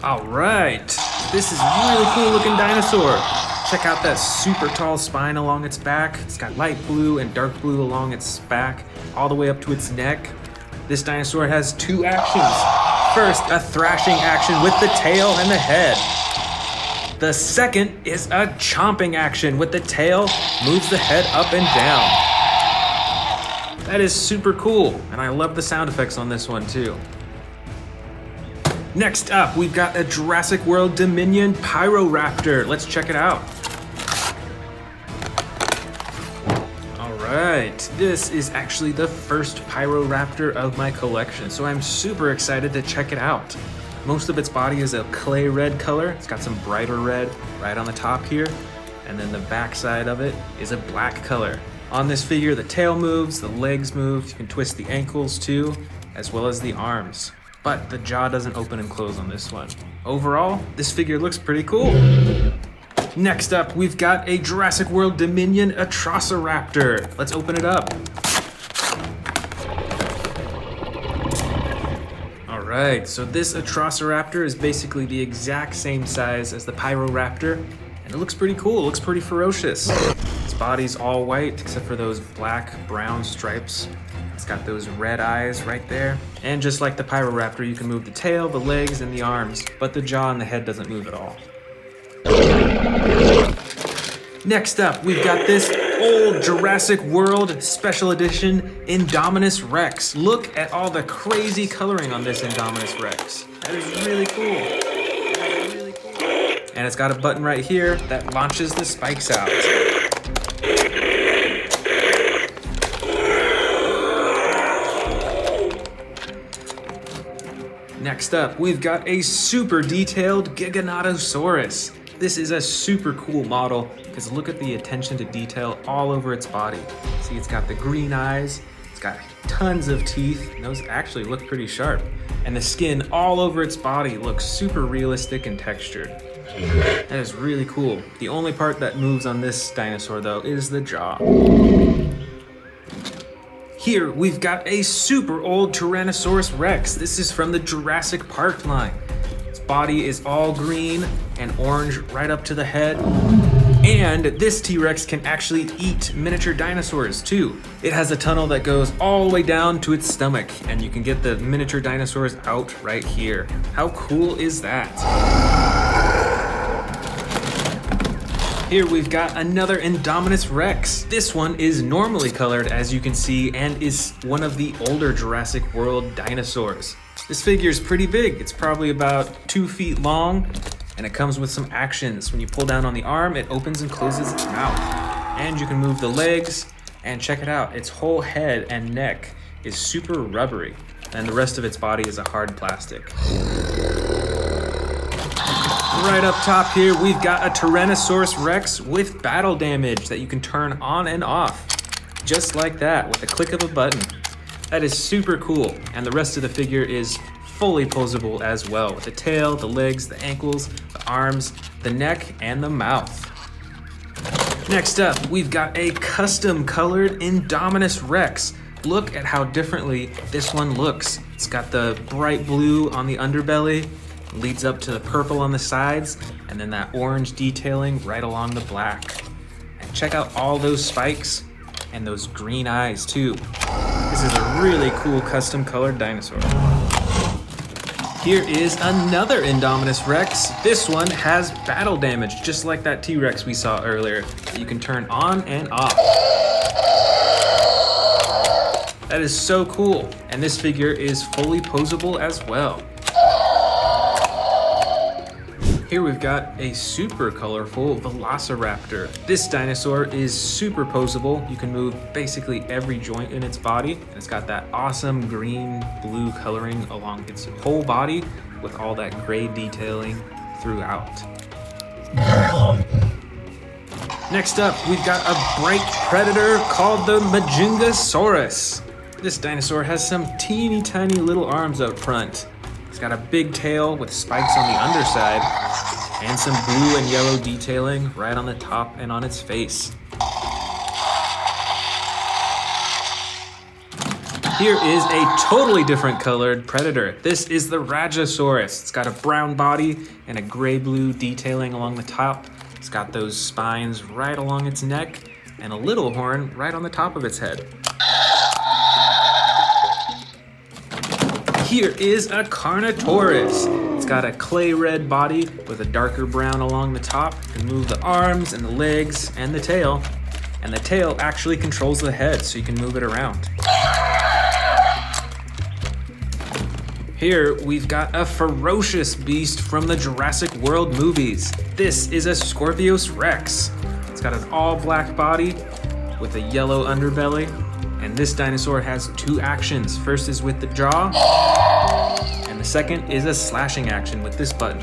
All right, this is a really cool looking dinosaur. Check out that super tall spine along its back. It's got light blue and dark blue along its back, all the way up to its neck. This dinosaur has two actions. First, a thrashing action with the tail and the head. The second is a chomping action with the tail, moves the head up and down. That is super cool, and I love the sound effects on this one too. Next up, we've got a Jurassic World Dominion Pyroraptor. Let's check it out. Alright, this is actually the first Pyroraptor of my collection, so I'm super excited to check it out. Most of its body is a clay red color. It's got some brighter red right on the top here, and then the back side of it is a black color. On this figure, the tail moves, the legs move, you can twist the ankles too, as well as the arms. But the jaw doesn't open and close on this one. Overall, this figure looks pretty cool. Next up, we've got a Jurassic World Dominion Atrociraptor. Let's open it up. All right, so this Atrociraptor is basically the exact same size as the Pyroraptor, and it looks pretty cool, it looks pretty ferocious. Its body's all white, except for those black-brown stripes. It's got those red eyes right there. And just like the Pyroraptor, you can move the tail, the legs, and the arms, but the jaw and the head doesn't move at all. Next up, we've got this old Jurassic World Special Edition Indominus Rex. Look at all the crazy coloring on this Indominus Rex. That is really cool. And it's got a button right here that launches the spikes out. Next up, we've got a super detailed Giganotosaurus. This is a super cool model because look at the attention to detail all over its body. See, it's got the green eyes, It's got tons of teeth, and those actually look pretty sharp. And the skin all over its body looks super realistic and textured. That is really cool. The only part that moves on this dinosaur though is the jaw. Here we've got a super old Tyrannosaurus Rex. This is from the Jurassic Park line. Its body is all green and orange right up to the head. And this T-Rex can actually eat miniature dinosaurs too. It has a tunnel that goes all the way down to its stomach, and you can get the miniature dinosaurs out right here. How cool is that? Here we've got another Indominus Rex. This one is normally colored, as you can see, and is one of the older Jurassic World dinosaurs. This figure is pretty big. It's probably about 2 feet long, and it comes with some actions. When you pull down on the arm, it opens and closes its mouth. And you can move the legs, and check it out. Its whole head and neck is super rubbery, and the rest of its body is a hard plastic. Right up top here, we've got a Tyrannosaurus Rex with battle damage that you can turn on and off, just like that, with a click of a button. That is super cool, and the rest of the figure is fully posable as well, with the tail, the legs, the ankles, the arms, the neck, and the mouth. Next up, we've got a custom colored Indominus Rex. Look at how differently this one looks. It's got the bright blue on the underbelly, leads up to the purple on the sides, and then that orange detailing right along the black. And check out all those spikes and those green eyes too. This is a really cool custom colored dinosaur. Here is another Indominus Rex. This one has battle damage, just like that T-Rex we saw earlier, that you can turn on and off. That is so cool, and this figure is fully posable as well. Here we've got a super colorful Velociraptor. This dinosaur is super posable. You can move basically every joint in its body, and it's got that awesome green-blue coloring along its whole body with all that gray detailing throughout. Next up, we've got a bright predator called the Majungasaurus. This dinosaur has some teeny tiny little arms up front. It's got a big tail with spikes on the underside and some blue and yellow detailing right on the top and on its face. Here is a totally different colored predator. This is the Rajasaurus. It's got a brown body and a gray-blue detailing along the top. It's got those spines right along its neck and a little horn right on the top of its head. Here is a Carnotaurus. It's got a clay red body with a darker brown along the top. You can move the arms and the legs and the tail. And the tail actually controls the head, so you can move it around. Here we've got a ferocious beast from the Jurassic World movies. This is a Scorpius Rex. It's got an all black body with a yellow underbelly. And this dinosaur has 2 actions. First is with the jaw, and the second is a slashing action with this button.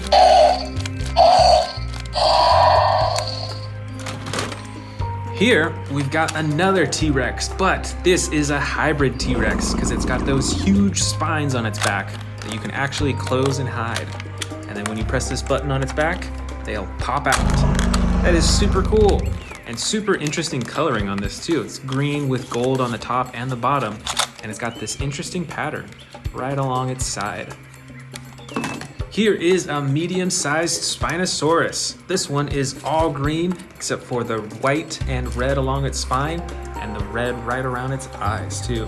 Here, we've got another T-Rex, but this is a hybrid T-Rex because it's got those huge spines on its back that you can actually close and hide. And then when you press this button on its back, they'll pop out. That is super cool. And super interesting coloring on this too. It's green with gold on the top and the bottom, and it's got this interesting pattern right along its side. Here is a medium-sized Spinosaurus. This one is all green except for the white and red along its spine and the red right around its eyes too.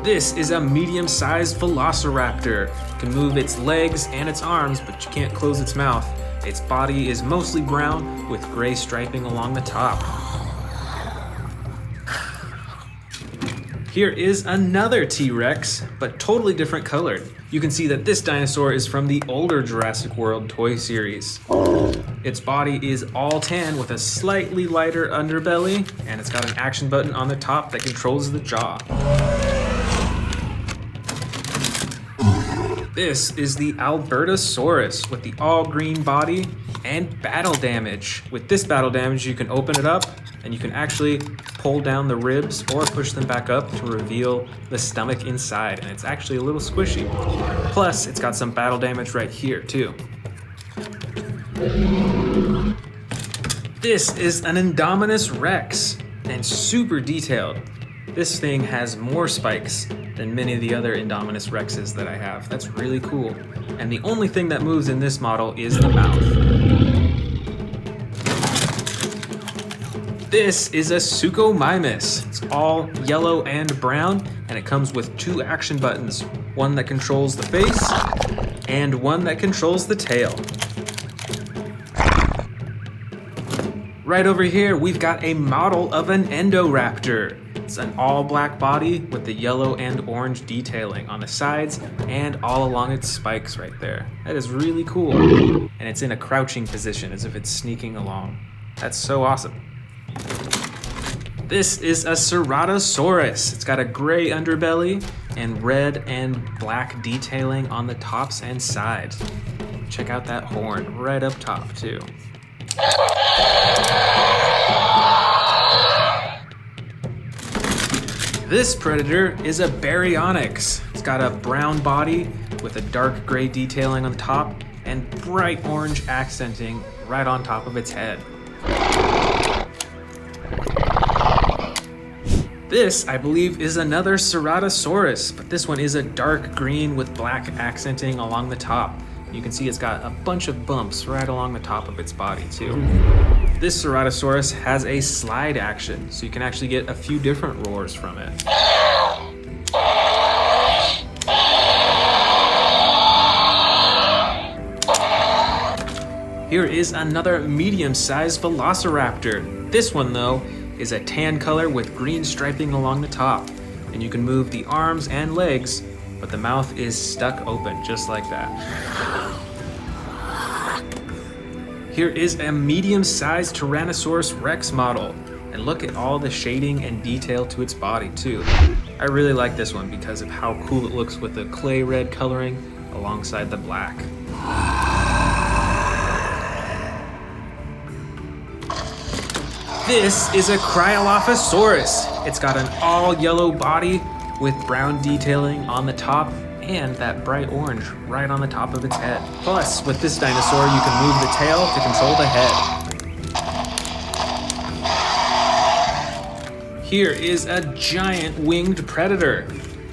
This is a medium-sized Velociraptor. It can move its legs and its arms, but you can't close its mouth. Its body is mostly brown with gray striping along the top. Here is another T-Rex, but totally different colored. You can see that this dinosaur is from the older Jurassic World toy series. Its body is all tan with a slightly lighter underbelly, and it's got an action button on the top that controls the jaw. This is the Albertosaurus with the all green body and battle damage. With this battle damage, you can open it up and you can actually pull down the ribs or push them back up to reveal the stomach inside, and it's actually a little squishy. Plus, it's got some battle damage right here too. This is an Indominus Rex, and super detailed. This thing has more spikes than many of the other Indominus Rexes that I have. That's really cool. And the only thing that moves in this model is the mouth. This is a Suchomimus. It's all yellow and brown, and it comes with 2 action buttons. One that controls the face, and one that controls the tail. Right over here, we've got a model of an Endoraptor. It's an all black body with the yellow and orange detailing on the sides and all along its spikes right there. That is really cool. And it's in a crouching position as if it's sneaking along. That's so awesome. This is a Ceratosaurus. It's got a gray underbelly and red and black detailing on the tops and sides. Check out that horn right up top too. This predator is a Baryonyx. It's got a brown body with a dark gray detailing on the top and bright orange accenting right on top of its head. This, I believe, is another Ceratosaurus, but this one is a dark green with black accenting along the top. You can see it's got a bunch of bumps right along the top of its body too. This Ceratosaurus has a slide action, so you can actually get a few different roars from it. Here is another medium-sized Velociraptor. This one, though, is a tan color with green striping along the top, and you can move the arms and legs, but the mouth is stuck open just like that. Here is a medium-sized Tyrannosaurus Rex model, and look at all the shading and detail to its body too. I really like this one because of how cool it looks with the clay red coloring alongside the black. This is a Cryolophosaurus. It's got an all yellow body with brown detailing on the top and that bright orange right on the top of its head. Plus, with this dinosaur, you can move the tail to control the head. Here is a giant winged predator.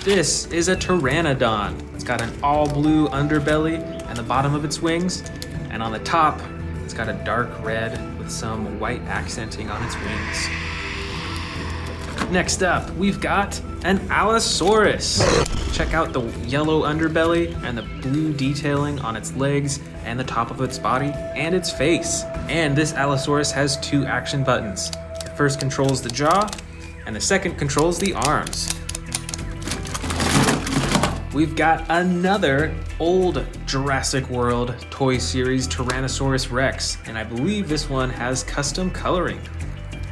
This is a Pteranodon. It's got an all blue underbelly and the bottom of its wings, and on the top, it's got a dark red with some white accenting on its wings. Next up, we've got an Allosaurus. Check out the yellow underbelly and the blue detailing on its legs and the top of its body and its face. And this Allosaurus has 2 action buttons. The first controls the jaw, and the second controls the arms. We've got another old Jurassic World toy series Tyrannosaurus Rex, and I believe this one has custom coloring.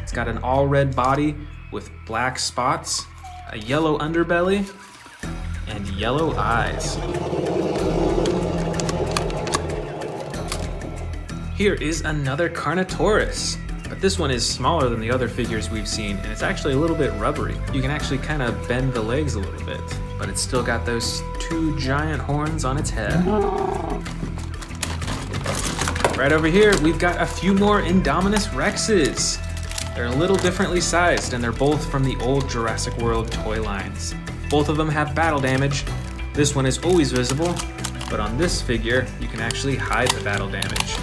It's got an all red body with black spots, a yellow underbelly, and yellow eyes. Here is another Carnotaurus, but this one is smaller than the other figures we've seen, and it's actually a little bit rubbery. You can actually kind of bend the legs a little bit, but it's still got those 2 giant horns on its head. Right over here, we've got a few more Indominus Rexes. They're a little differently sized, and they're both from the old Jurassic World toy lines. Both of them have battle damage. This one is always visible, but on this figure, you can actually hide the battle damage.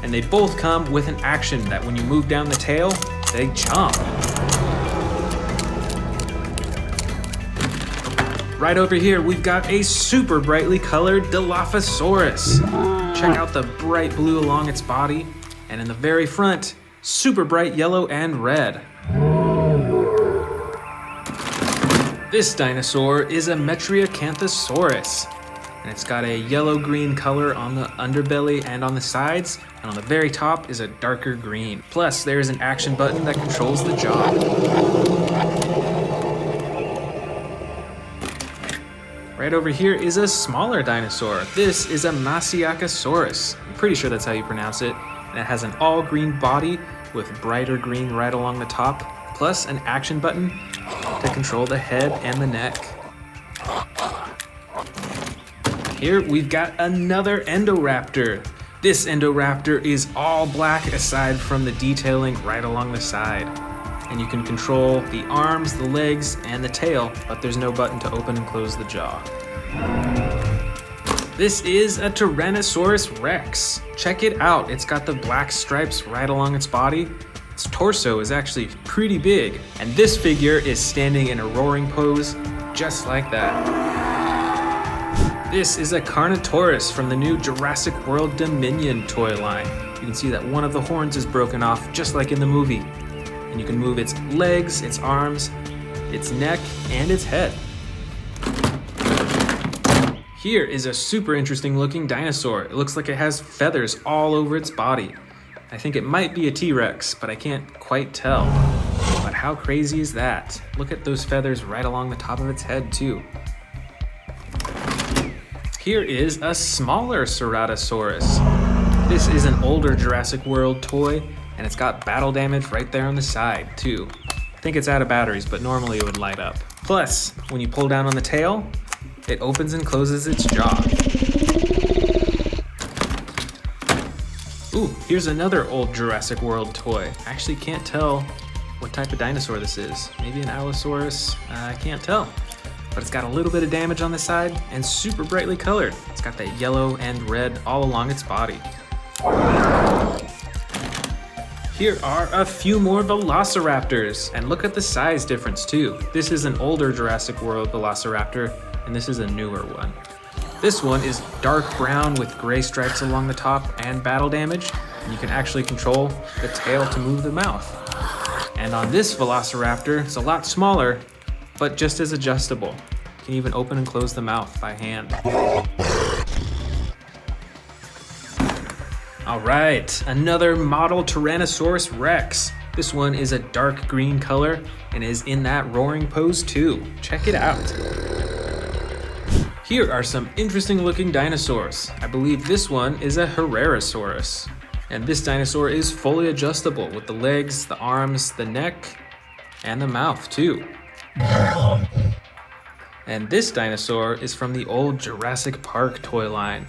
And they both come with an action that when you move down the tail, they jump. Right over here, we've got a super brightly colored Dilophosaurus. Check out the bright blue along its body, and in the very front, super bright yellow and red. This dinosaur is a Metriacanthosaurus, and it's got a yellow-green color on the underbelly and on the sides, and on the very top is a darker green. Plus, there is an action button that controls the jaw. Right over here is a smaller dinosaur. This is a Masiakasaurus. I'm pretty sure that's how you pronounce it. And it has an all-green body with brighter green right along the top, plus an action button to control the head and the neck. Here we've got another Endoraptor. This Endoraptor is all black aside from the detailing right along the side. And you can control the arms, the legs, and the tail, but there's no button to open and close the jaw. This is a Tyrannosaurus Rex. Check it out, it's got the black stripes right along its body. Its torso is actually pretty big, and this figure is standing in a roaring pose, just like that. This is a Carnotaurus from the new Jurassic World Dominion toy line. You can see that one of the horns is broken off, just like in the movie. And you can move its legs, its arms, its neck, and its head. Here is a super interesting looking dinosaur. It looks like it has feathers all over its body. I think it might be a T-Rex, but I can't quite tell. But how crazy is that? Look at those feathers right along the top of its head too. Here is a smaller Ceratosaurus. This is an older Jurassic World toy, and it's got battle damage right there on the side too. I think it's out of batteries, but normally it would light up. Plus, when you pull down on the tail, it opens and closes its jaw. Ooh, here's another old Jurassic World toy. I actually can't tell what type of dinosaur this is. Maybe an Allosaurus, I can't tell. But it's got a little bit of damage on the side and super brightly colored. It's got that yellow and red all along its body. Here are a few more Velociraptors, and look at the size difference too. This is an older Jurassic World Velociraptor, and this is a newer one. This one is dark brown with gray stripes along the top and battle damage, and you can actually control the tail to move the mouth. And on this Velociraptor, it's a lot smaller, but just as adjustable. You can even open and close the mouth by hand. All right, another model Tyrannosaurus Rex. This one is a dark green color and is in that roaring pose too. Check it out. Here are some interesting looking dinosaurs. I believe this one is a Herrerasaurus. And this dinosaur is fully adjustable with the legs, the arms, the neck, and the mouth too. And this dinosaur is from the old Jurassic Park toy line.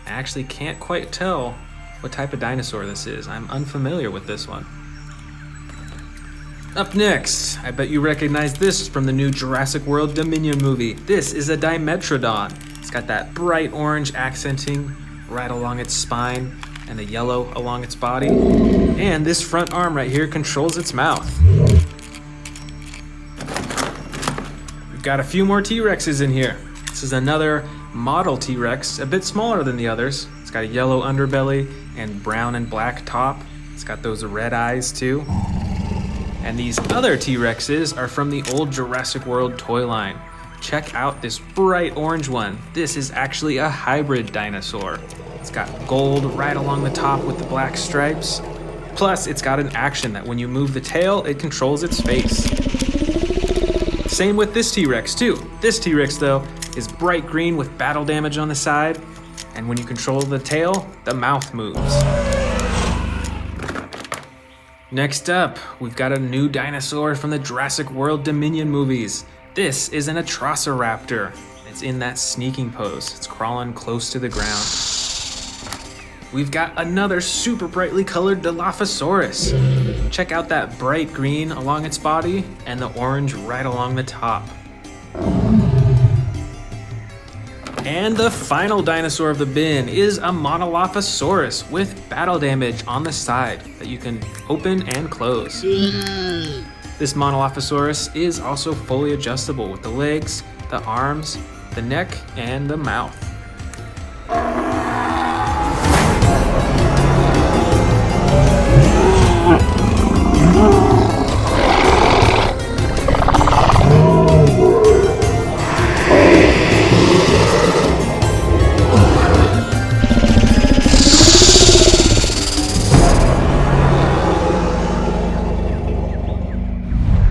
I actually can't quite tell what type of dinosaur this is. I'm unfamiliar with this one. Up next, I bet you recognize this from the new Jurassic World Dominion movie. This is a Dimetrodon. It's got that bright orange accenting right along its spine and the yellow along its body. And this front arm right here controls its mouth. We've got a few more T-Rexes in here. This is another model T-Rex, a bit smaller than the others. It's got a yellow underbelly and brown and black top. It's got those red eyes too. And these other T-Rexes are from the old Jurassic World toy line. Check out this bright orange one. This is actually a hybrid dinosaur. It's got gold right along the top with the black stripes. Plus, it's got an action that when you move the tail, it controls its face. Same with this T-Rex too. This T-Rex though is bright green with battle damage on the side. And when you control the tail, the mouth moves. Next up, we've got a new dinosaur from the Jurassic World Dominion movies. This is an Atrociraptor. It's in that sneaking pose. It's crawling close to the ground. We've got another super brightly colored Dilophosaurus. Check out that bright green along its body and the orange right along the top. And the final dinosaur of the bin is a Monolophosaurus with battle damage on the side that you can open and close. This Monolophosaurus is also fully adjustable with the legs, the arms, the neck, and the mouth.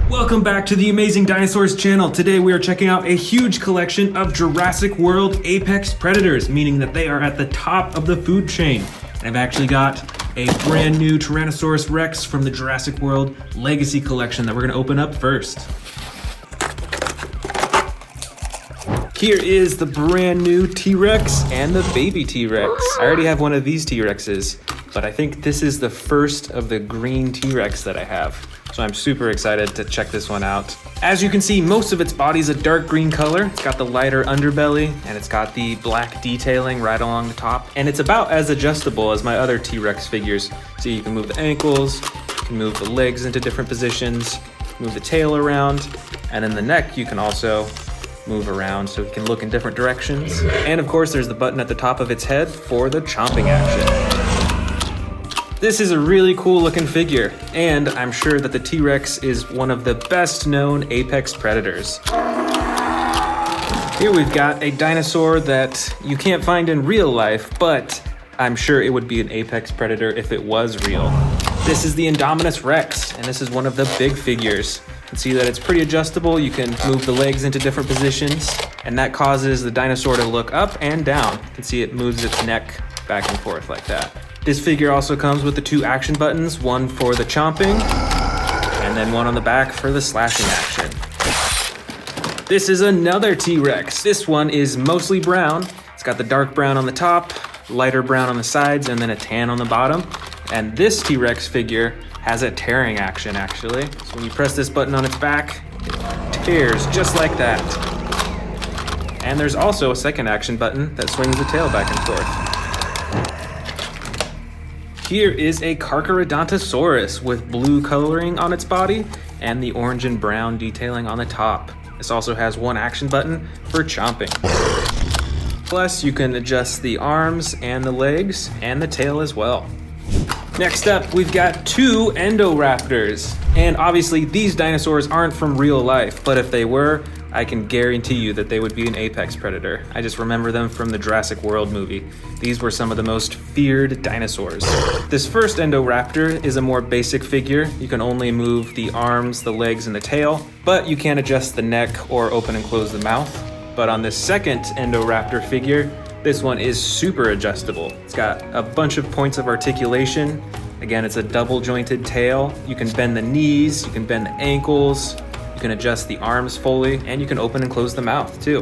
Welcome back to the Amazing Dinosaurs channel. Today we are checking out a huge collection of Jurassic World apex predators, meaning that they are at the top of the food chain. And I've actually got a brand new Tyrannosaurus Rex from the Jurassic World Legacy Collection that we're gonna open up first. Here is the brand new T-Rex and the baby T-Rex. I already have one of these T-Rexes, but I think this is the first of the green T-Rex that I have. So I'm super excited to check this one out. As you can see, most of its body's a dark green color. It's got the lighter underbelly, and it's got the black detailing right along the top. And it's about as adjustable as my other T-Rex figures. So you can move the ankles, you can move the legs into different positions, move the tail around, and then the neck you can also move around so it can look in different directions. And of course, there's the button at the top of its head for the chomping action. This is a really cool looking figure, and I'm sure that the T-Rex is one of the best known apex predators. Here we've got a dinosaur that you can't find in real life, but I'm sure it would be an apex predator if it was real. This is the Indominus Rex, and this is one of the big figures. You can see that it's pretty adjustable. You can move the legs into different positions, and that causes the dinosaur to look up and down. You can see it moves its neck back and forth like that. This figure also comes with the 2 action buttons, one for the chomping, and then one on the back for the slashing action. This is another T-Rex. This one is mostly brown. It's got the dark brown on the top, lighter brown on the sides, and then a tan on the bottom. And this T-Rex figure has a tearing action, actually. So when you press this button on its back, it tears just like that. And there's also a second action button that swings the tail back and forth. Here is a Carcharodontosaurus with blue coloring on its body and the orange and brown detailing on the top. This also has one action button for chomping. Plus, you can adjust the arms and the legs and the tail as well. Next up, we've got 2 Endoraptors. And obviously, these dinosaurs aren't from real life, but if they were, I can guarantee you that they would be an apex predator. I just remember them from the Jurassic World movie. These were some of the most feared dinosaurs. This first Endoraptor is a more basic figure. You can only move the arms, the legs, and the tail, but you can't adjust the neck or open and close the mouth. But on this second Endoraptor figure, this one is super adjustable. It's got a bunch of points of articulation. Again, it's a double jointed tail. You can bend the knees, you can bend the ankles, you can adjust the arms fully, and you can open and close the mouth too.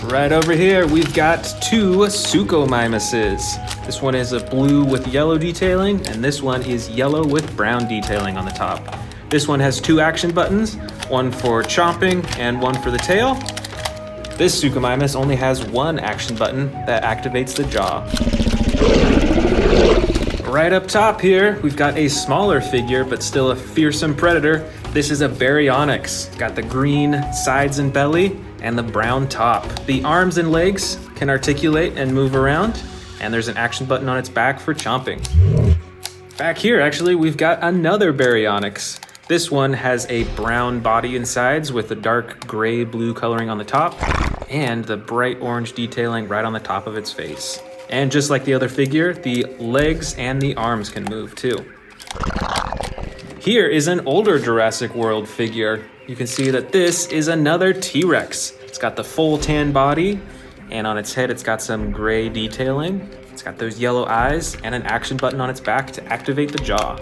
Right over here, we've got 2 Suchomimuses. This one is a blue with yellow detailing, and this one is yellow with brown detailing on the top. This one has 2 action buttons, one for chomping and one for the tail. This Suchomimus only has 1 action button that activates the jaw. Right up top here, we've got a smaller figure, but still a fearsome predator. This is a Baryonyx. It's got the green sides and belly and the brown top. The arms and legs can articulate and move around, and there's an action button on its back for chomping. Back here, actually, we've got another Baryonyx. This one has a brown body and sides with the dark gray-blue coloring on the top and the bright orange detailing right on the top of its face. And just like the other figure, the legs and the arms can move too. Here is an older Jurassic World figure. You can see that this is another T-Rex. It's got the full tan body, and on its head it's got some gray detailing. It's got those yellow eyes and an action button on its back to activate the jaw.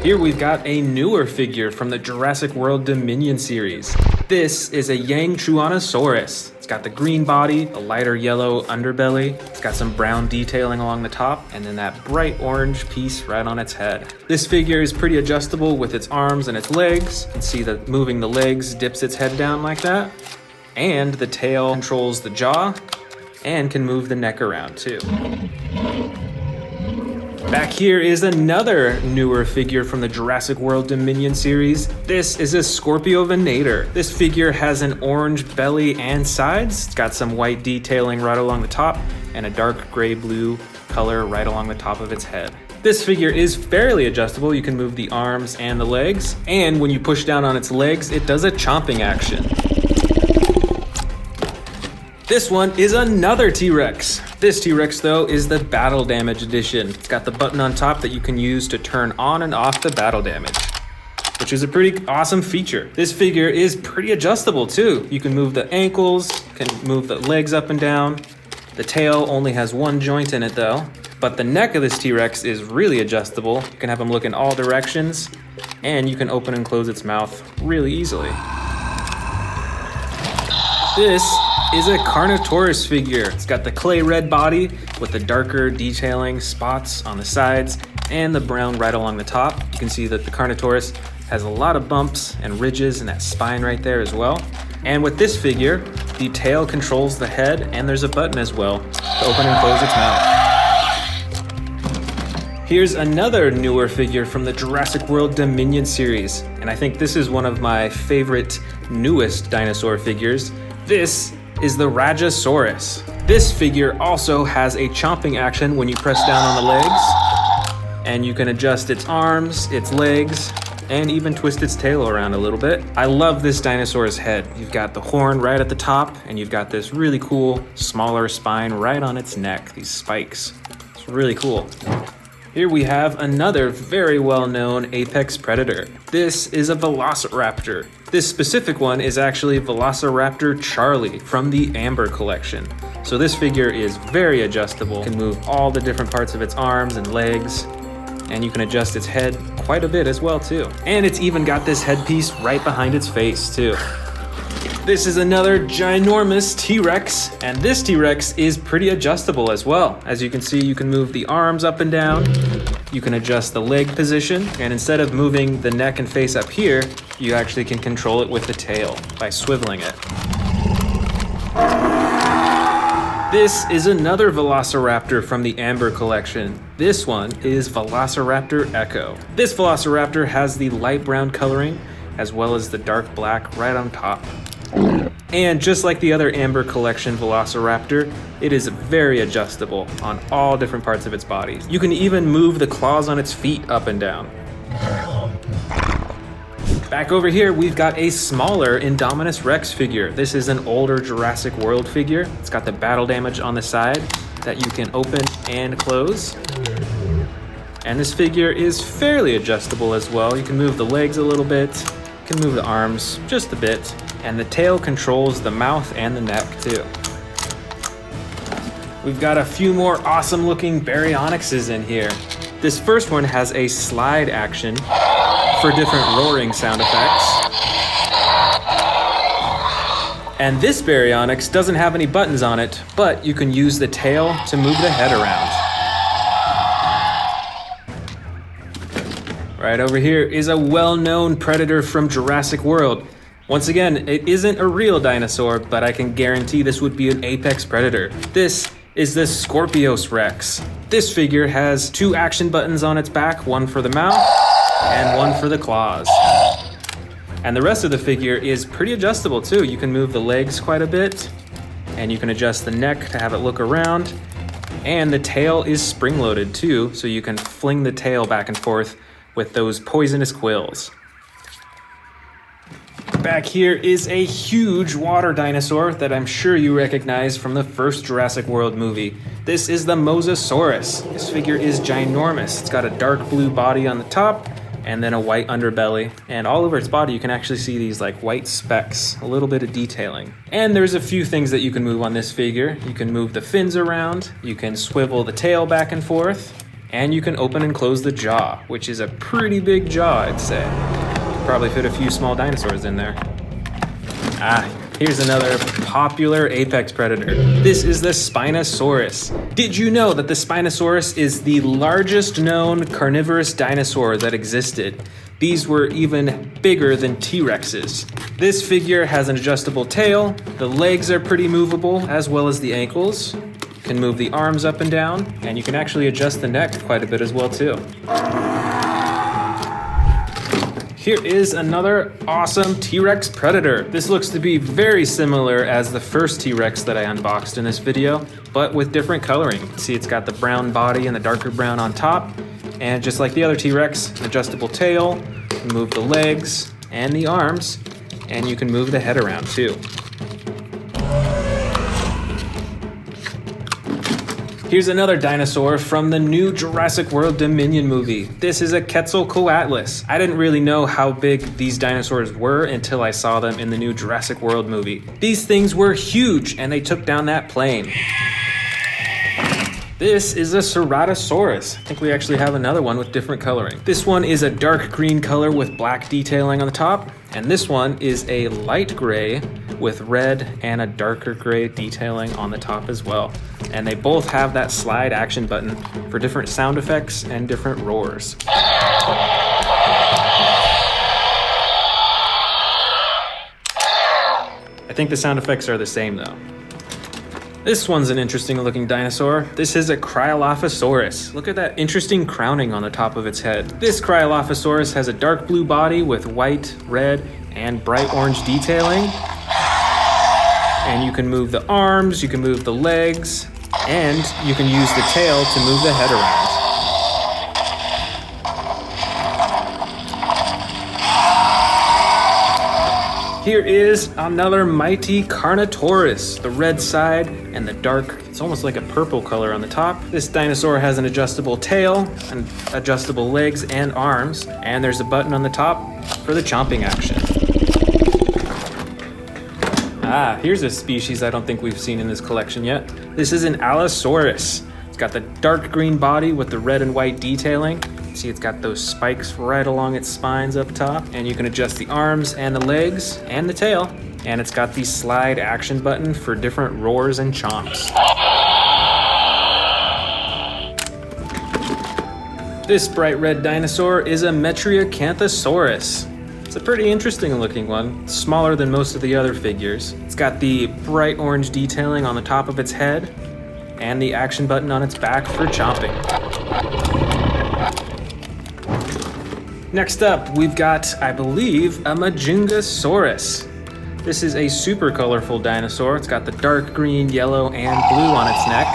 Here we've got a newer figure from the Jurassic World Dominion series. This is a Yangchuanosaurus. It's got the green body, a lighter yellow underbelly. It's got some brown detailing along the top, and then that bright orange piece right on its head. This figure is pretty adjustable with its arms and its legs. You can see that moving the legs dips its head down like that. And the tail controls the jaw and can move the neck around too. Back here is another newer figure from the Jurassic World Dominion series. This is a Scorpiovenator. This figure has an orange belly and sides. It's got some white detailing right along the top and a dark gray-blue color right along the top of its head. This figure is fairly adjustable. You can move the arms and the legs, and when you push down on its legs, it does a chomping action. This one is another T-Rex. This T-Rex, though, is the Battle Damage Edition. It's got the button on top that you can use to turn on and off the battle damage, which is a pretty awesome feature. This figure is pretty adjustable, too. You can move the ankles, can move the legs up and down, The tail only has one joint in it though, but the neck of this T-Rex is really adjustable. You can have him look in all directions, and you can open and close its mouth really easily. This is a Carnotaurus figure. It's got the clay red body with the darker detailing spots on the sides and the brown right along the top. You can see that the Carnotaurus has a lot of bumps and ridges and that spine right there as well. And with this figure, the tail controls the head, and there's a button as well to open and close its mouth. Here's another newer figure from the Jurassic World Dominion series, and I think this is one of my favorite newest dinosaur figures. This is the Rajasaurus. This figure also has a chomping action when you press down on the legs, and you can adjust its arms, its legs, and even twist its tail around a little bit. I love this dinosaur's head. You've got the horn right at the top, and you've got this really cool, smaller spine right on its neck, these spikes. It's really cool. Here we have another very well-known apex predator. This is a Velociraptor. This specific one is actually Velociraptor Charlie from the Amber collection. So this figure is very adjustable. You can move all the different parts of its arms and legs, and you can adjust its head quite a bit as well too. And it's even got this headpiece right behind its face too. This is another ginormous T-Rex, and this T-Rex is pretty adjustable as well. As you can see, you can move the arms up and down, you can adjust the leg position, and instead of moving the neck and face up here, you actually can control it with the tail by swiveling it. This is another Velociraptor from the Amber collection. This one is Velociraptor Echo. This Velociraptor has the light brown coloring as well as the dark black right on top. And just like the other Amber collection Velociraptor, it is very adjustable on all different parts of its body. You can even move the claws on its feet up and down. Back over here, we've got a smaller Indominus Rex figure. This is an older Jurassic World figure. It's got the battle damage on the side that you can open and close. And this figure is fairly adjustable as well. You can move the legs a little bit, you can move the arms just a bit, and the tail controls the mouth and the neck too. We've got a few more awesome looking Baryonyxes in here. This first one has a slide action for different roaring sound effects. And this Baryonyx doesn't have any buttons on it, but you can use the tail to move the head around. Right over here is a well-known predator from Jurassic World. Once again, it isn't a real dinosaur, but I can guarantee this would be an apex predator. This is the Scorpius Rex. This figure has 2 action buttons on its back, one for the mouth and one for the claws. And the rest of the figure is pretty adjustable too. You can move the legs quite a bit, and you can adjust the neck to have it look around. And the tail is spring-loaded too, so you can fling the tail back and forth with those poisonous quills. Back here is a huge water dinosaur that I'm sure you recognize from the first Jurassic World movie. This is the Mosasaurus. This figure is ginormous. It's got a dark blue body on the top and then a white underbelly. And all over its body you can actually see these like white specks, a little bit of detailing. And there's a few things that you can move on this figure. You can move the fins around, you can swivel the tail back and forth, and you can open and close the jaw, which is a pretty big jaw, I'd say. Probably fit a few small dinosaurs in there. Here's another popular apex predator. This is the Spinosaurus. Did you know that the Spinosaurus is the largest known carnivorous dinosaur that existed? These were even bigger than T-Rexes. This figure has an adjustable tail, the legs are pretty movable, as well as the ankles. You can move the arms up and down, and you can actually adjust the neck quite a bit as well too. Here is another awesome T-Rex predator. This looks to be very similar as the first T-Rex that I unboxed in this video, but with different coloring. See, it's got the brown body and the darker brown on top, and just like the other T-Rex, an adjustable tail, you can move the legs and the arms, and you can move the head around too. Here's another dinosaur from the new Jurassic World Dominion movie. This is a Quetzalcoatlus. I didn't really know how big these dinosaurs were until I saw them in the new Jurassic World movie. These things were huge, and they took down that plane. This is a Ceratosaurus. I think we actually have another one with different coloring. This one is a dark green color with black detailing on the top, and this one is a light gray with red and a darker gray detailing on the top as well. And they both have that slide action button for different sound effects and different roars. I think the sound effects are the same though. This one's an interesting looking dinosaur. This is a Cryolophosaurus. Look at that interesting crowning on the top of its head. This Cryolophosaurus has a dark blue body with white, red, and bright orange detailing. And you can move the arms, you can move the legs, and you can use the tail to move the head around. Here is another mighty Carnotaurus, the red side and the dark, it's almost like a purple color on the top. This dinosaur has an adjustable tail and adjustable legs and arms, and there's a button on the top for the chomping action. Here's a species I don't think we've seen in this collection yet. This is an Allosaurus. It's got the dark green body with the red and white detailing. See, it's got those spikes right along its spines up top, and you can adjust the arms and the legs and the tail. And it's got the slide action button for different roars and chomps. This bright red dinosaur is a Metriacanthosaurus. It's a pretty interesting looking one, smaller than most of the other figures. It's got the bright orange detailing on the top of its head and the action button on its back for chomping. Next up, we've got, I believe, a Majungasaurus. This is a super colorful dinosaur. It's got the dark green, yellow, and blue on its neck.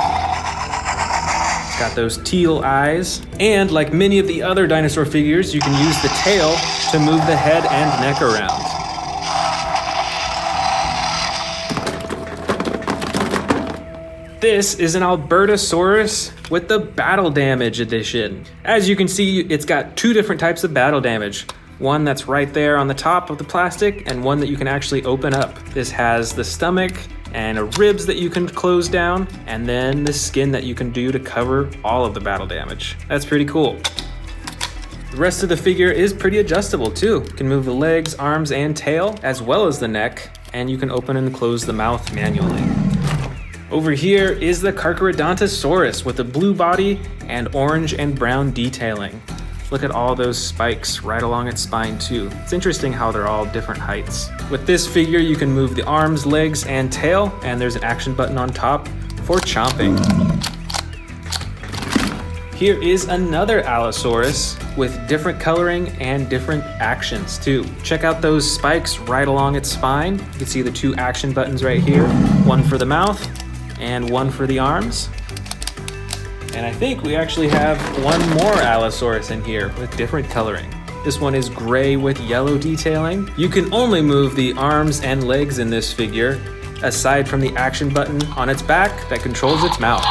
It's got those teal eyes. And like many of the other dinosaur figures, you can use the tail to move the head and neck around. This is an Albertosaurus with the Battle Damage edition. As you can see, it's got two different types of battle damage. One that's right there on the top of the plastic, and one that you can actually open up. This has the stomach and ribs that you can close down, and then the skin that you can do to cover all of the battle damage. That's pretty cool. The rest of the figure is pretty adjustable too. You can move the legs, arms, and tail, as well as the neck, and you can open and close the mouth manually. Over here is the Carcharodontosaurus with a blue body and orange and brown detailing. Look at all those spikes right along its spine too. It's interesting how they're all different heights. With this figure, you can move the arms, legs, and tail, and there's an action button on top for chomping. Here is another Allosaurus with different coloring and different actions too. Check out those spikes right along its spine. You can see the two action buttons right here, one for the mouth and one for the arms. And I think we actually have one more Allosaurus in here with different coloring. This one is gray with yellow detailing. You can only move the arms and legs in this figure, aside from the action button on its back that controls its mouth.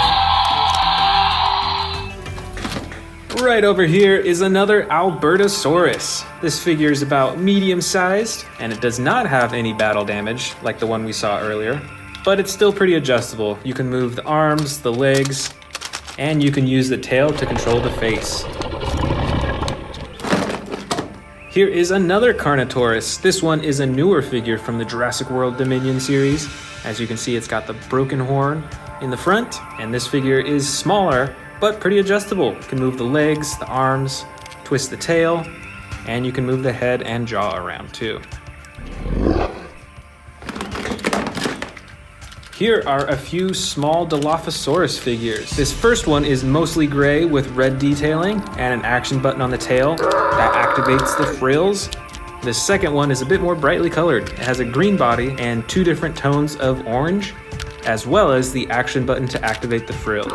Right over here is another Albertosaurus. This figure is about medium sized, and it does not have any battle damage like the one we saw earlier, but it's still pretty adjustable. You can move the arms, the legs, and you can use the tail to control the face. Here is another Carnotaurus. This one is a newer figure from the Jurassic World Dominion series. As you can see, it's got the broken horn in the front, and this figure is smaller, but pretty adjustable. You can move the legs, the arms, twist the tail, and you can move the head and jaw around too. Here are a few small Dilophosaurus figures. This first one is mostly gray with red detailing and an action button on the tail that activates the frills. The second one is a bit more brightly colored. It has a green body and two different tones of orange, as well as the action button to activate the frills.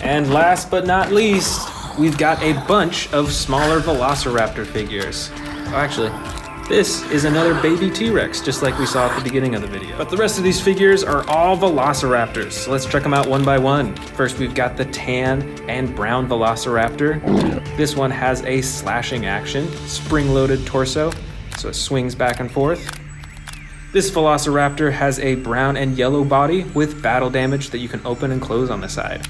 And last but not least, we've got a bunch of smaller Velociraptor figures. Oh, actually, this is another baby T-Rex, just like we saw at the beginning of the video. But the rest of these figures are all Velociraptors, so let's check them out one by one. First, we've got the tan and brown Velociraptor. This one has a slashing action, spring-loaded torso, so it swings back and forth. This Velociraptor has a brown and yellow body with battle damage that you can open and close on the side.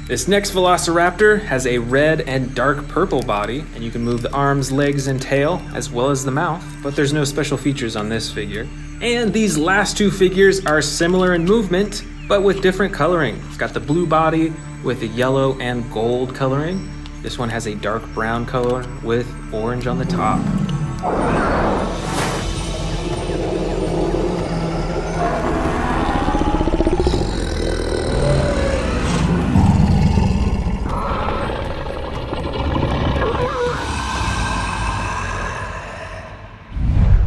This next Velociraptor has a red and dark purple body, and you can move the arms, legs, and tail, as well as the mouth, but there's no special features on this figure. And these last two figures are similar in movement, but with different coloring. It's got the blue body with a yellow and gold coloring. This one has a dark brown color with orange on the top.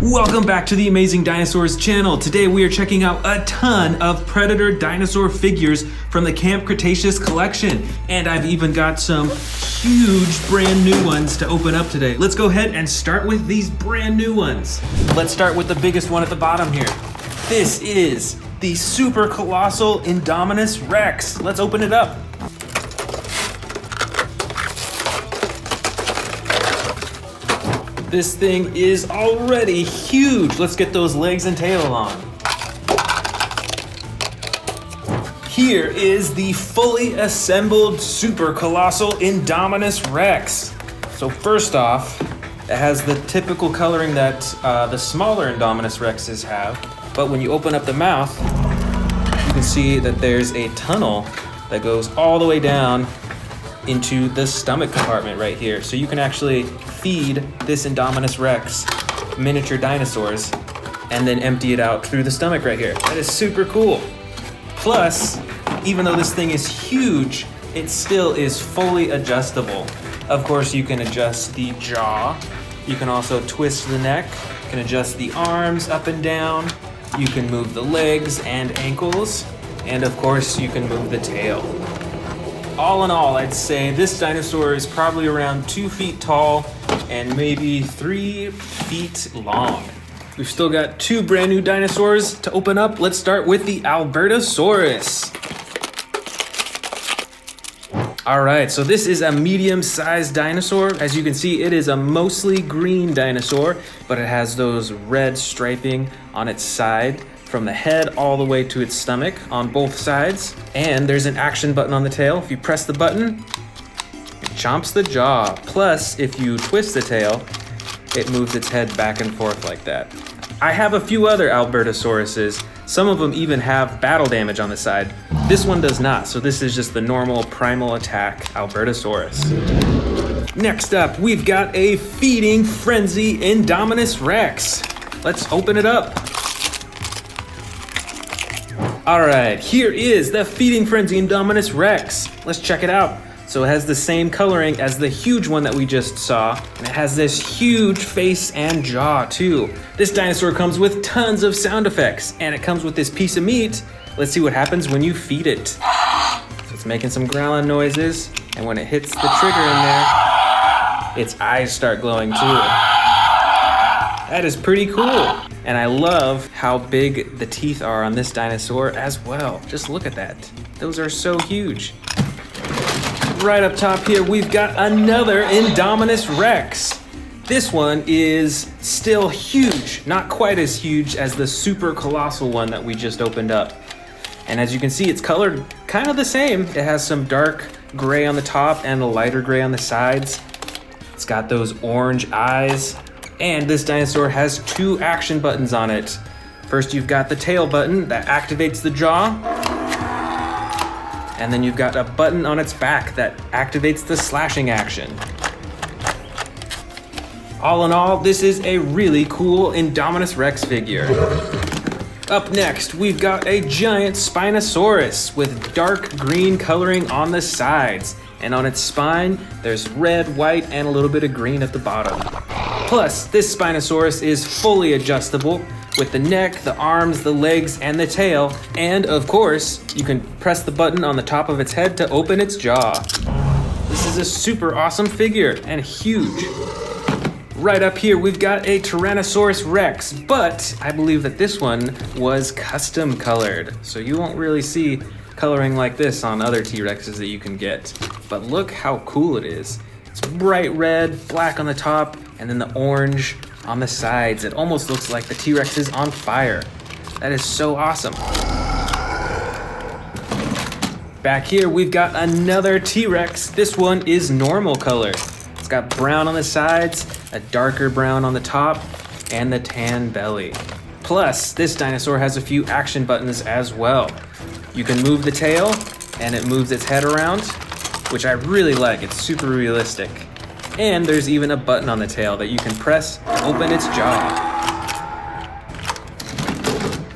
Welcome back to the Amazing Dinosaurs channel. Today we are checking out a ton of Predator dinosaur figures from the Camp Cretaceous collection. And I've even got some huge brand new ones to open up today. Let's go ahead and start with these brand new ones. Let's start with the biggest one at the bottom here. This is the super colossal Indominus Rex. Let's open it up. This thing is already huge. Let's get those legs and tail on. Here is the fully assembled super colossal Indominus Rex. So first off, it has the typical coloring that the smaller Indominus Rexes have. But when you open up the mouth, you can see that there's a tunnel that goes all the way down into the stomach compartment right here. So you can actually feed this Indominus Rex miniature dinosaurs and then empty it out through the stomach right here. That is super cool. Plus, even though this thing is huge, it still is fully adjustable. Of course, you can adjust the jaw. You can also twist the neck. You can adjust the arms up and down. You can move the legs and ankles. And of course, you can move the tail. All in all, I'd say this dinosaur is probably around 2 feet tall and maybe 3 feet long. We've still got two brand new dinosaurs to open up. Let's start with the Albertosaurus. All right, so this is a medium-sized dinosaur. As you can see, it is a mostly green dinosaur, but it has those red striping on its side, from the head all the way to its stomach on both sides. And there's an action button on the tail. If you press the button, it chomps the jaw. Plus, if you twist the tail, it moves its head back and forth like that. I have a few other Albertosauruses. Some of them even have battle damage on the side. This one does not, so this is just the normal primal attack Albertosaurus. Next up, we've got a feeding frenzy Indominus Rex. Let's open it up. All right, here is the Feeding Frenzy Indominus Rex. Let's check it out. So it has the same coloring as the huge one that we just saw, and it has this huge face and jaw too. This dinosaur comes with tons of sound effects, and it comes with this piece of meat. Let's see what happens when you feed it. So it's making some growling noises, and when it hits the trigger in there, its eyes start glowing too. That is pretty cool. And I love how big the teeth are on this dinosaur as well. Just look at that. Those are so huge. Right up top here, we've got another Indominus Rex. This one is still huge, not quite as huge as the super colossal one that we just opened up. And as you can see, it's colored kind of the same. It has some dark gray on the top and a lighter gray on the sides. It's got those orange eyes. And this dinosaur has two action buttons on it. First, you've got the tail button that activates the jaw. And then you've got a button on its back that activates the slashing action. All in all, this is a really cool Indominus Rex figure. Up next, we've got a giant Spinosaurus with dark green coloring on the sides. And on its spine, there's red, white, and a little bit of green at the bottom. Plus, this Spinosaurus is fully adjustable with the neck, the arms, the legs, and the tail. And of course, you can press the button on the top of its head to open its jaw. This is a super awesome figure and huge. Right up here, we've got a Tyrannosaurus Rex, but I believe that this one was custom colored. So you won't really see coloring like this on other T-Rexes that you can get. But look how cool it is. It's bright red, black on the top, and then the orange on the sides. It almost looks like the T-Rex is on fire. That is so awesome. Back here, we've got another T-Rex. This one is normal color. It's got brown on the sides, a darker brown on the top, and the tan belly. Plus, this dinosaur has a few action buttons as well. You can move the tail, and it moves its head around, which I really like. It's super realistic. And there's even a button on the tail that you can press to open its jaw.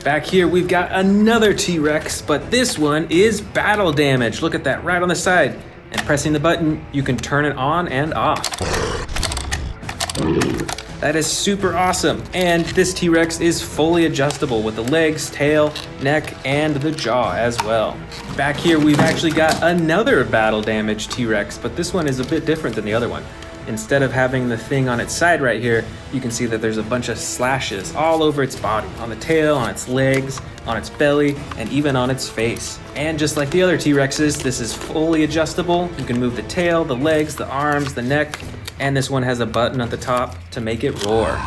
Back here, we've got another T-Rex, but this one is battle damage. Look at that right on the side. And pressing the button, you can turn it on and off. That is super awesome. And this T-Rex is fully adjustable with the legs, tail, neck, and the jaw as well. Back here, we've actually got another battle damage T-Rex, but this one is a bit different than the other one. Instead of having the thing on its side right here, you can see that there's a bunch of slashes all over its body, on the tail, on its legs, on its belly, and even on its face. And just like the other T-Rexes, this is fully adjustable. You can move the tail, the legs, the arms, the neck, and this one has a button at the top to make it roar.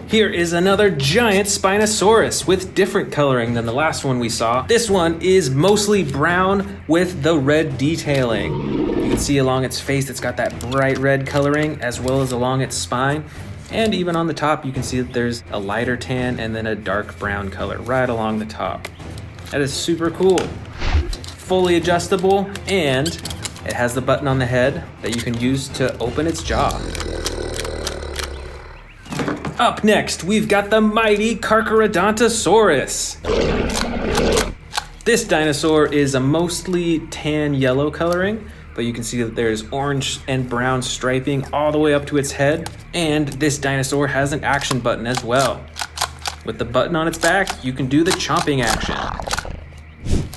Here is another giant Spinosaurus with different coloring than the last one we saw. This one is mostly brown with the red detailing. You can see along its face it's got that bright red coloring as well as along its spine. And even on the top you can see that there's a lighter tan and then a dark brown color right along the top. That is super cool. Fully adjustable, and it has the button on the head that you can use to open its jaw. Up next, we've got the mighty Carcharodontosaurus. This dinosaur is a mostly tan yellow coloring, but you can see that there's orange and brown striping all the way up to its head. And this dinosaur has an action button as well. With the button on its back, you can do the chomping action.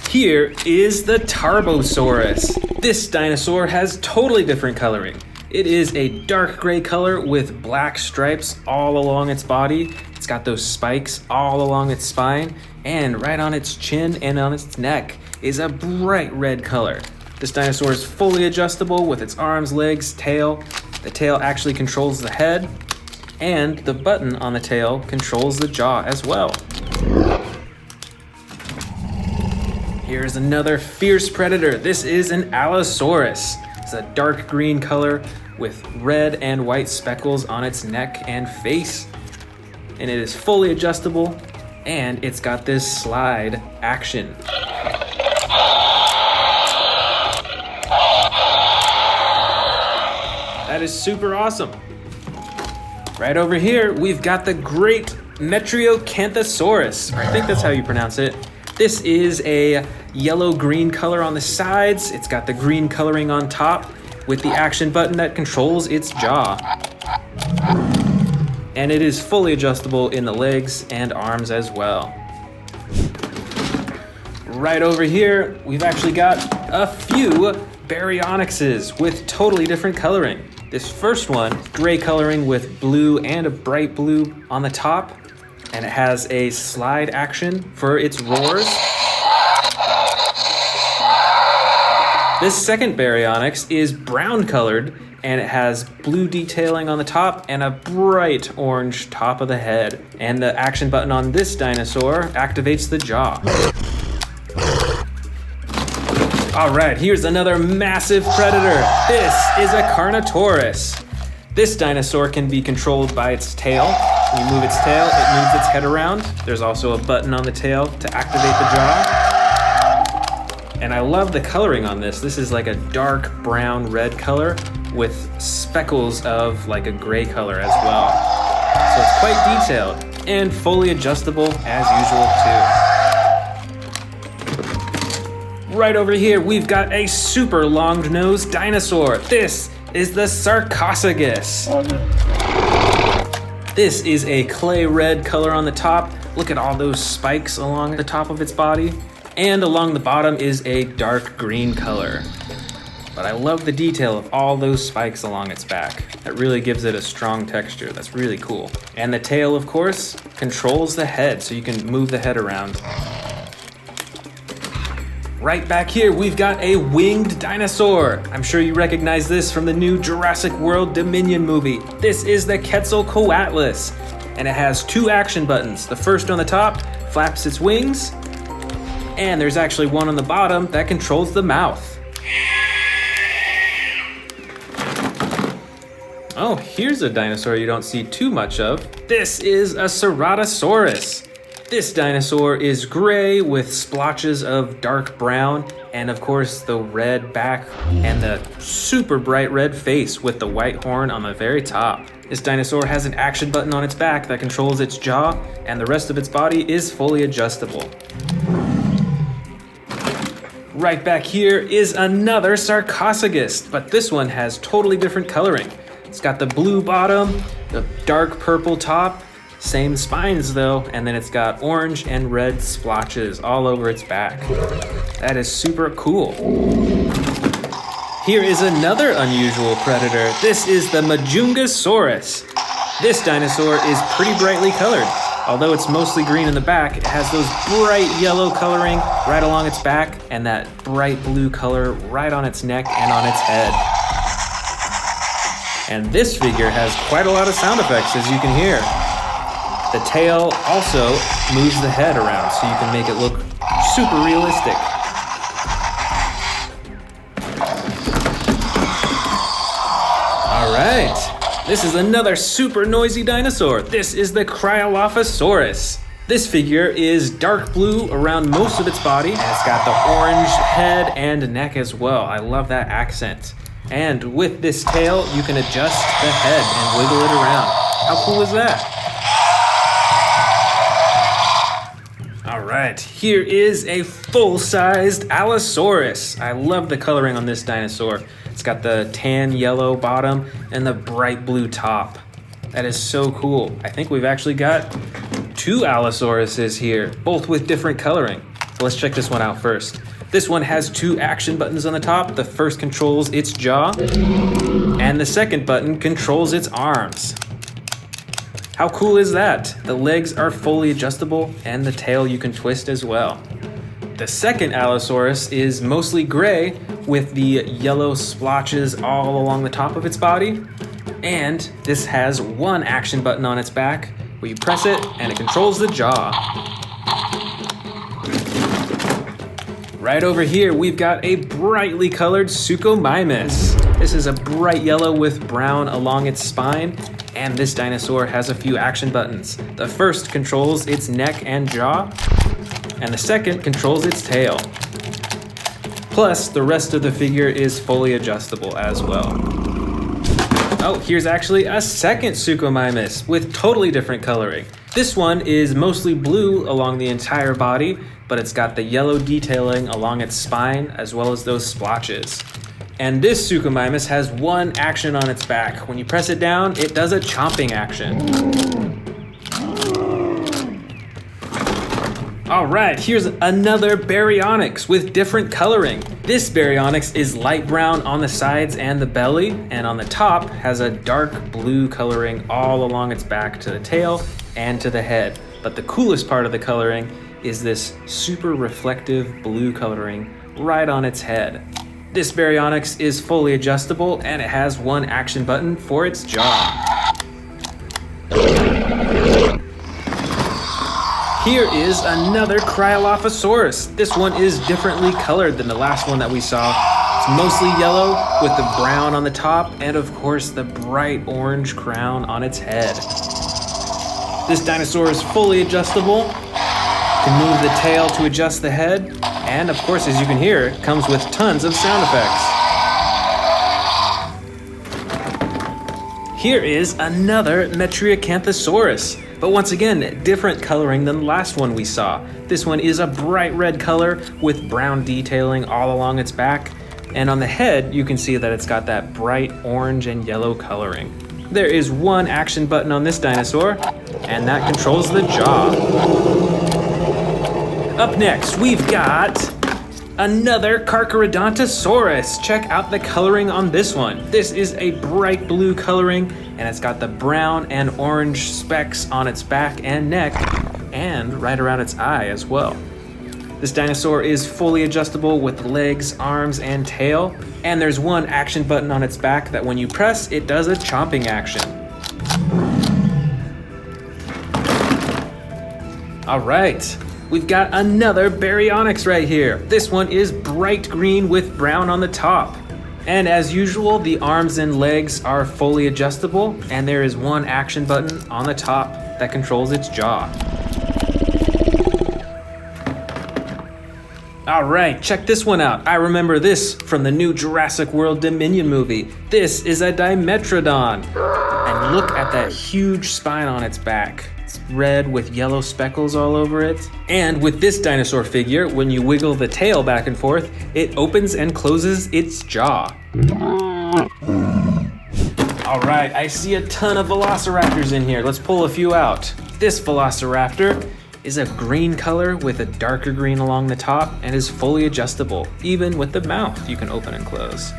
Here is the Tarbosaurus. This dinosaur has totally different coloring. It is a dark gray color with black stripes all along its body. It's got those spikes all along its spine, and right on its chin and on its neck is a bright red color. This dinosaur is fully adjustable with its arms, legs, tail. The tail actually controls the head, and the button on the tail controls the jaw as well. Here's another fierce predator. This is an Allosaurus. It's a dark green color with red and white speckles on its neck and face. And it is fully adjustable, and it's got this slide action. That is super awesome. Right over here, we've got the great Metriocanthosaurus. I think that's how you pronounce it. This is a yellow-green color on the sides. It's got the green coloring on top with the action button that controls its jaw. And it is fully adjustable in the legs and arms as well. Right over here, we've actually got a few Baryonyxes with totally different coloring. This first one, gray coloring with blue and a bright blue on the top, and it has a slide action for its roars. This second Baryonyx is brown colored, and it has blue detailing on the top and a bright orange top of the head. And the action button on this dinosaur activates the jaw. All right, here's another massive predator. This is a Carnotaurus. This dinosaur can be controlled by its tail. When you move its tail, it moves its head around. There's also a button on the tail to activate the jaw. And I love the coloring on this. This is like a dark brown red color with speckles of like a gray color as well. So it's quite detailed and fully adjustable as usual too. Right over here, we've got a super long-nosed dinosaur. This is the Sarcophagus. This is a clay red color on the top. Look at all those spikes along the top of its body. And along the bottom is a dark green color. But I love the detail of all those spikes along its back. That really gives it a strong texture. That's really cool. And the tail, of course, controls the head, so you can move the head around. Right back here, we've got a winged dinosaur. I'm sure you recognize this from the new Jurassic World Dominion movie. This is the Quetzalcoatlus, and it has two action buttons. The first on the top flaps its wings, And there's actually one on the bottom that controls the mouth. Oh, here's a dinosaur you don't see too much of. This is a Ceratosaurus. This dinosaur is gray with splotches of dark brown, and of course the red back and the super bright red face with the white horn on the very top. This dinosaur has an action button on its back that controls its jaw, and the rest of its body is fully adjustable. Right back here is another Sarcophagus, but this one has totally different coloring. It's got the blue bottom, the dark purple top, same spines though, and then it's got orange and red splotches all over its back. That is super cool. Here is another unusual predator. This is the Majungasaurus. This dinosaur is pretty brightly colored. Although it's mostly green in the back, it has those bright yellow coloring right along its back and that bright blue color right on its neck and on its head. And this figure has quite a lot of sound effects, as you can hear. The tail also moves the head around so you can make it look super realistic. All right, this is another super noisy dinosaur. This is the Cryolophosaurus. This figure is dark blue around most of its body, and it's got the orange head and neck as well. I love that accent. And with this tail, you can adjust the head and wiggle it around. How cool is that? All right, here is a full-sized Allosaurus. I love the coloring on this dinosaur. It's got the tan yellow bottom and the bright blue top. That is so cool. I think we've actually got two Allosauruses here, both with different coloring. So let's check this one out first. This one has two action buttons on the top. The first controls its jaw, and the second button controls its arms. How cool is that? The legs are fully adjustable, and the tail you can twist as well. The second Allosaurus is mostly gray with the yellow splotches all along the top of its body. And this has one action button on its back where you press it and it controls the jaw. Right over here, we've got a brightly colored Suchomimus. This is a bright yellow with brown along its spine, and this dinosaur has a few action buttons. The first controls its neck and jaw, and the second controls its tail. Plus, the rest of the figure is fully adjustable as well. Oh, here's actually a second Suchomimus with totally different coloring. This one is mostly blue along the entire body, but it's got the yellow detailing along its spine as well as those splotches. And this Suchomimus has one action on its back. When you press it down, it does a chomping action. All right, here's another Baryonyx with different coloring. This Baryonyx is light brown on the sides and the belly, and on the top has a dark blue coloring all along its back to the tail and to the head. But the coolest part of the coloring is this super reflective blue coloring right on its head. This Baryonyx is fully adjustable, and it has one action button for its jaw. Here is another Cryolophosaurus. This one is differently colored than the last one that we saw. It's mostly yellow with the brown on the top and of course the bright orange crown on its head. This dinosaur is fully adjustable. You can move the tail to adjust the head. And of course, as you can hear, it comes with tons of sound effects. Here is another Metriacanthosaurus. But once again, different coloring than the last one we saw. This one is a bright red color with brown detailing all along its back. And on the head, you can see that it's got that bright orange and yellow coloring. There is one action button on this dinosaur, and that controls the jaw. Up next, we've got another Carcharodontosaurus. Check out the coloring on this one. This is a bright blue coloring, and it's got the brown and orange specks on its back and neck, and right around its eye as well. This dinosaur is fully adjustable with legs, arms, and tail, and there's one action button on its back that when you press, it does a chomping action. All right, we've got another baryonyx right here. This one is bright green with brown on the top. And as usual, the arms and legs are fully adjustable, and there is one action button on the top that controls its jaw. All right, check this one out. I remember this from the new Jurassic World Dominion movie. This is a Dimetrodon. And look at that huge spine on its back. It's red with yellow speckles all over it. And with this dinosaur figure, when you wiggle the tail back and forth, it opens and closes its jaw. All right, I see a ton of velociraptors in here. Let's pull a few out. This velociraptor is a green color with a darker green along the top and is fully adjustable. Even with the mouth, you can open and close.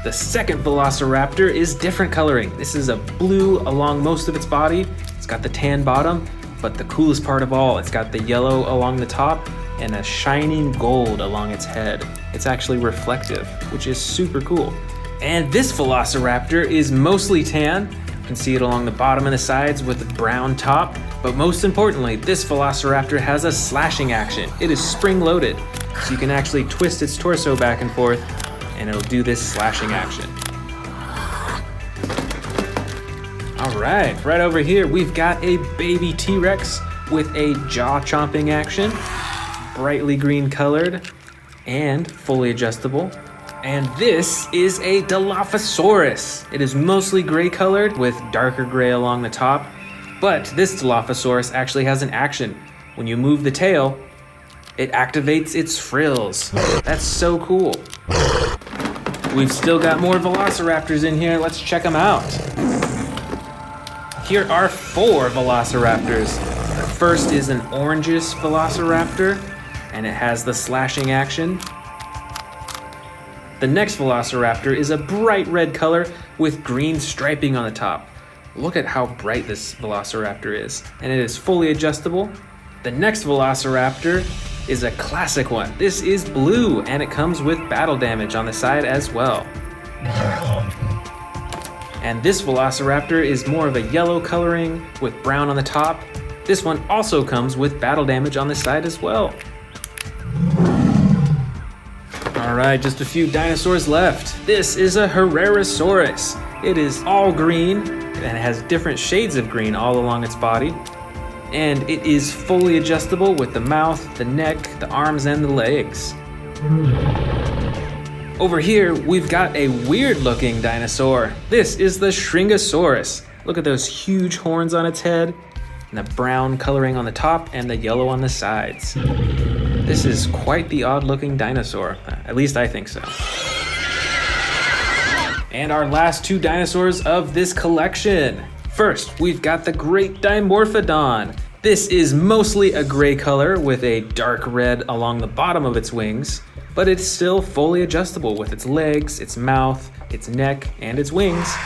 The second velociraptor is different coloring. This is a blue along most of its body. It's got the tan bottom, but the coolest part of all, it's got the yellow along the top and a shining gold along its head. It's actually reflective, which is super cool. And this velociraptor is mostly tan. You can see it along the bottom and the sides with a brown top. But most importantly, this velociraptor has a slashing action. It is spring-loaded, so you can actually twist its torso back and forth, and it'll do this slashing action. All right over here, we've got a baby T-Rex with a jaw-chomping action, brightly green colored, and fully adjustable. And this is a Dilophosaurus. It is mostly gray colored with darker gray along the top. But this Dilophosaurus actually has an action. When you move the tail, it activates its frills. That's so cool. We've still got more velociraptors in here. Let's check them out. Here are 4 velociraptors. The first is an orangish velociraptor, and it has the slashing action. The next velociraptor is a bright red color with green striping on the top. Look at how bright this velociraptor is, and it is fully adjustable. The next velociraptor is a classic one. This is blue, and it comes with battle damage on the side as well. And this velociraptor is more of a yellow coloring with brown on the top. This one also comes with battle damage on the side as well. All right, just a few dinosaurs left. This is a Herrerasaurus. It is all green, and it has different shades of green all along its body. And it is fully adjustable with the mouth, the neck, the arms, and the legs. Over here, we've got a weird looking dinosaur. This is the Shringosaurus. Look at those huge horns on its head, and the brown coloring on the top and the yellow on the sides. This is quite the odd looking dinosaur. At least I think so. And our last 2 dinosaurs of this collection. First, we've got the Great Dimorphodon. This is mostly a gray color with a dark red along the bottom of its wings, but it's still fully adjustable with its legs, its mouth, its neck, and its wings.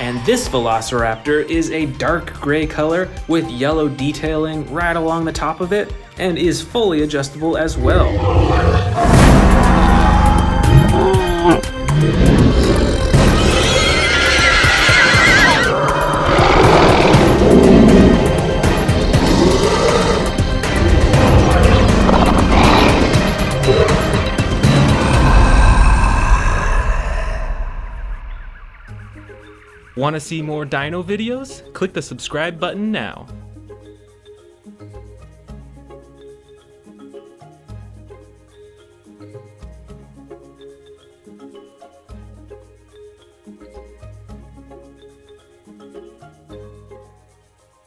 And this velociraptor is a dark gray color with yellow detailing right along the top of it, and is fully adjustable as well. Want to see more dino videos? Click the subscribe button now.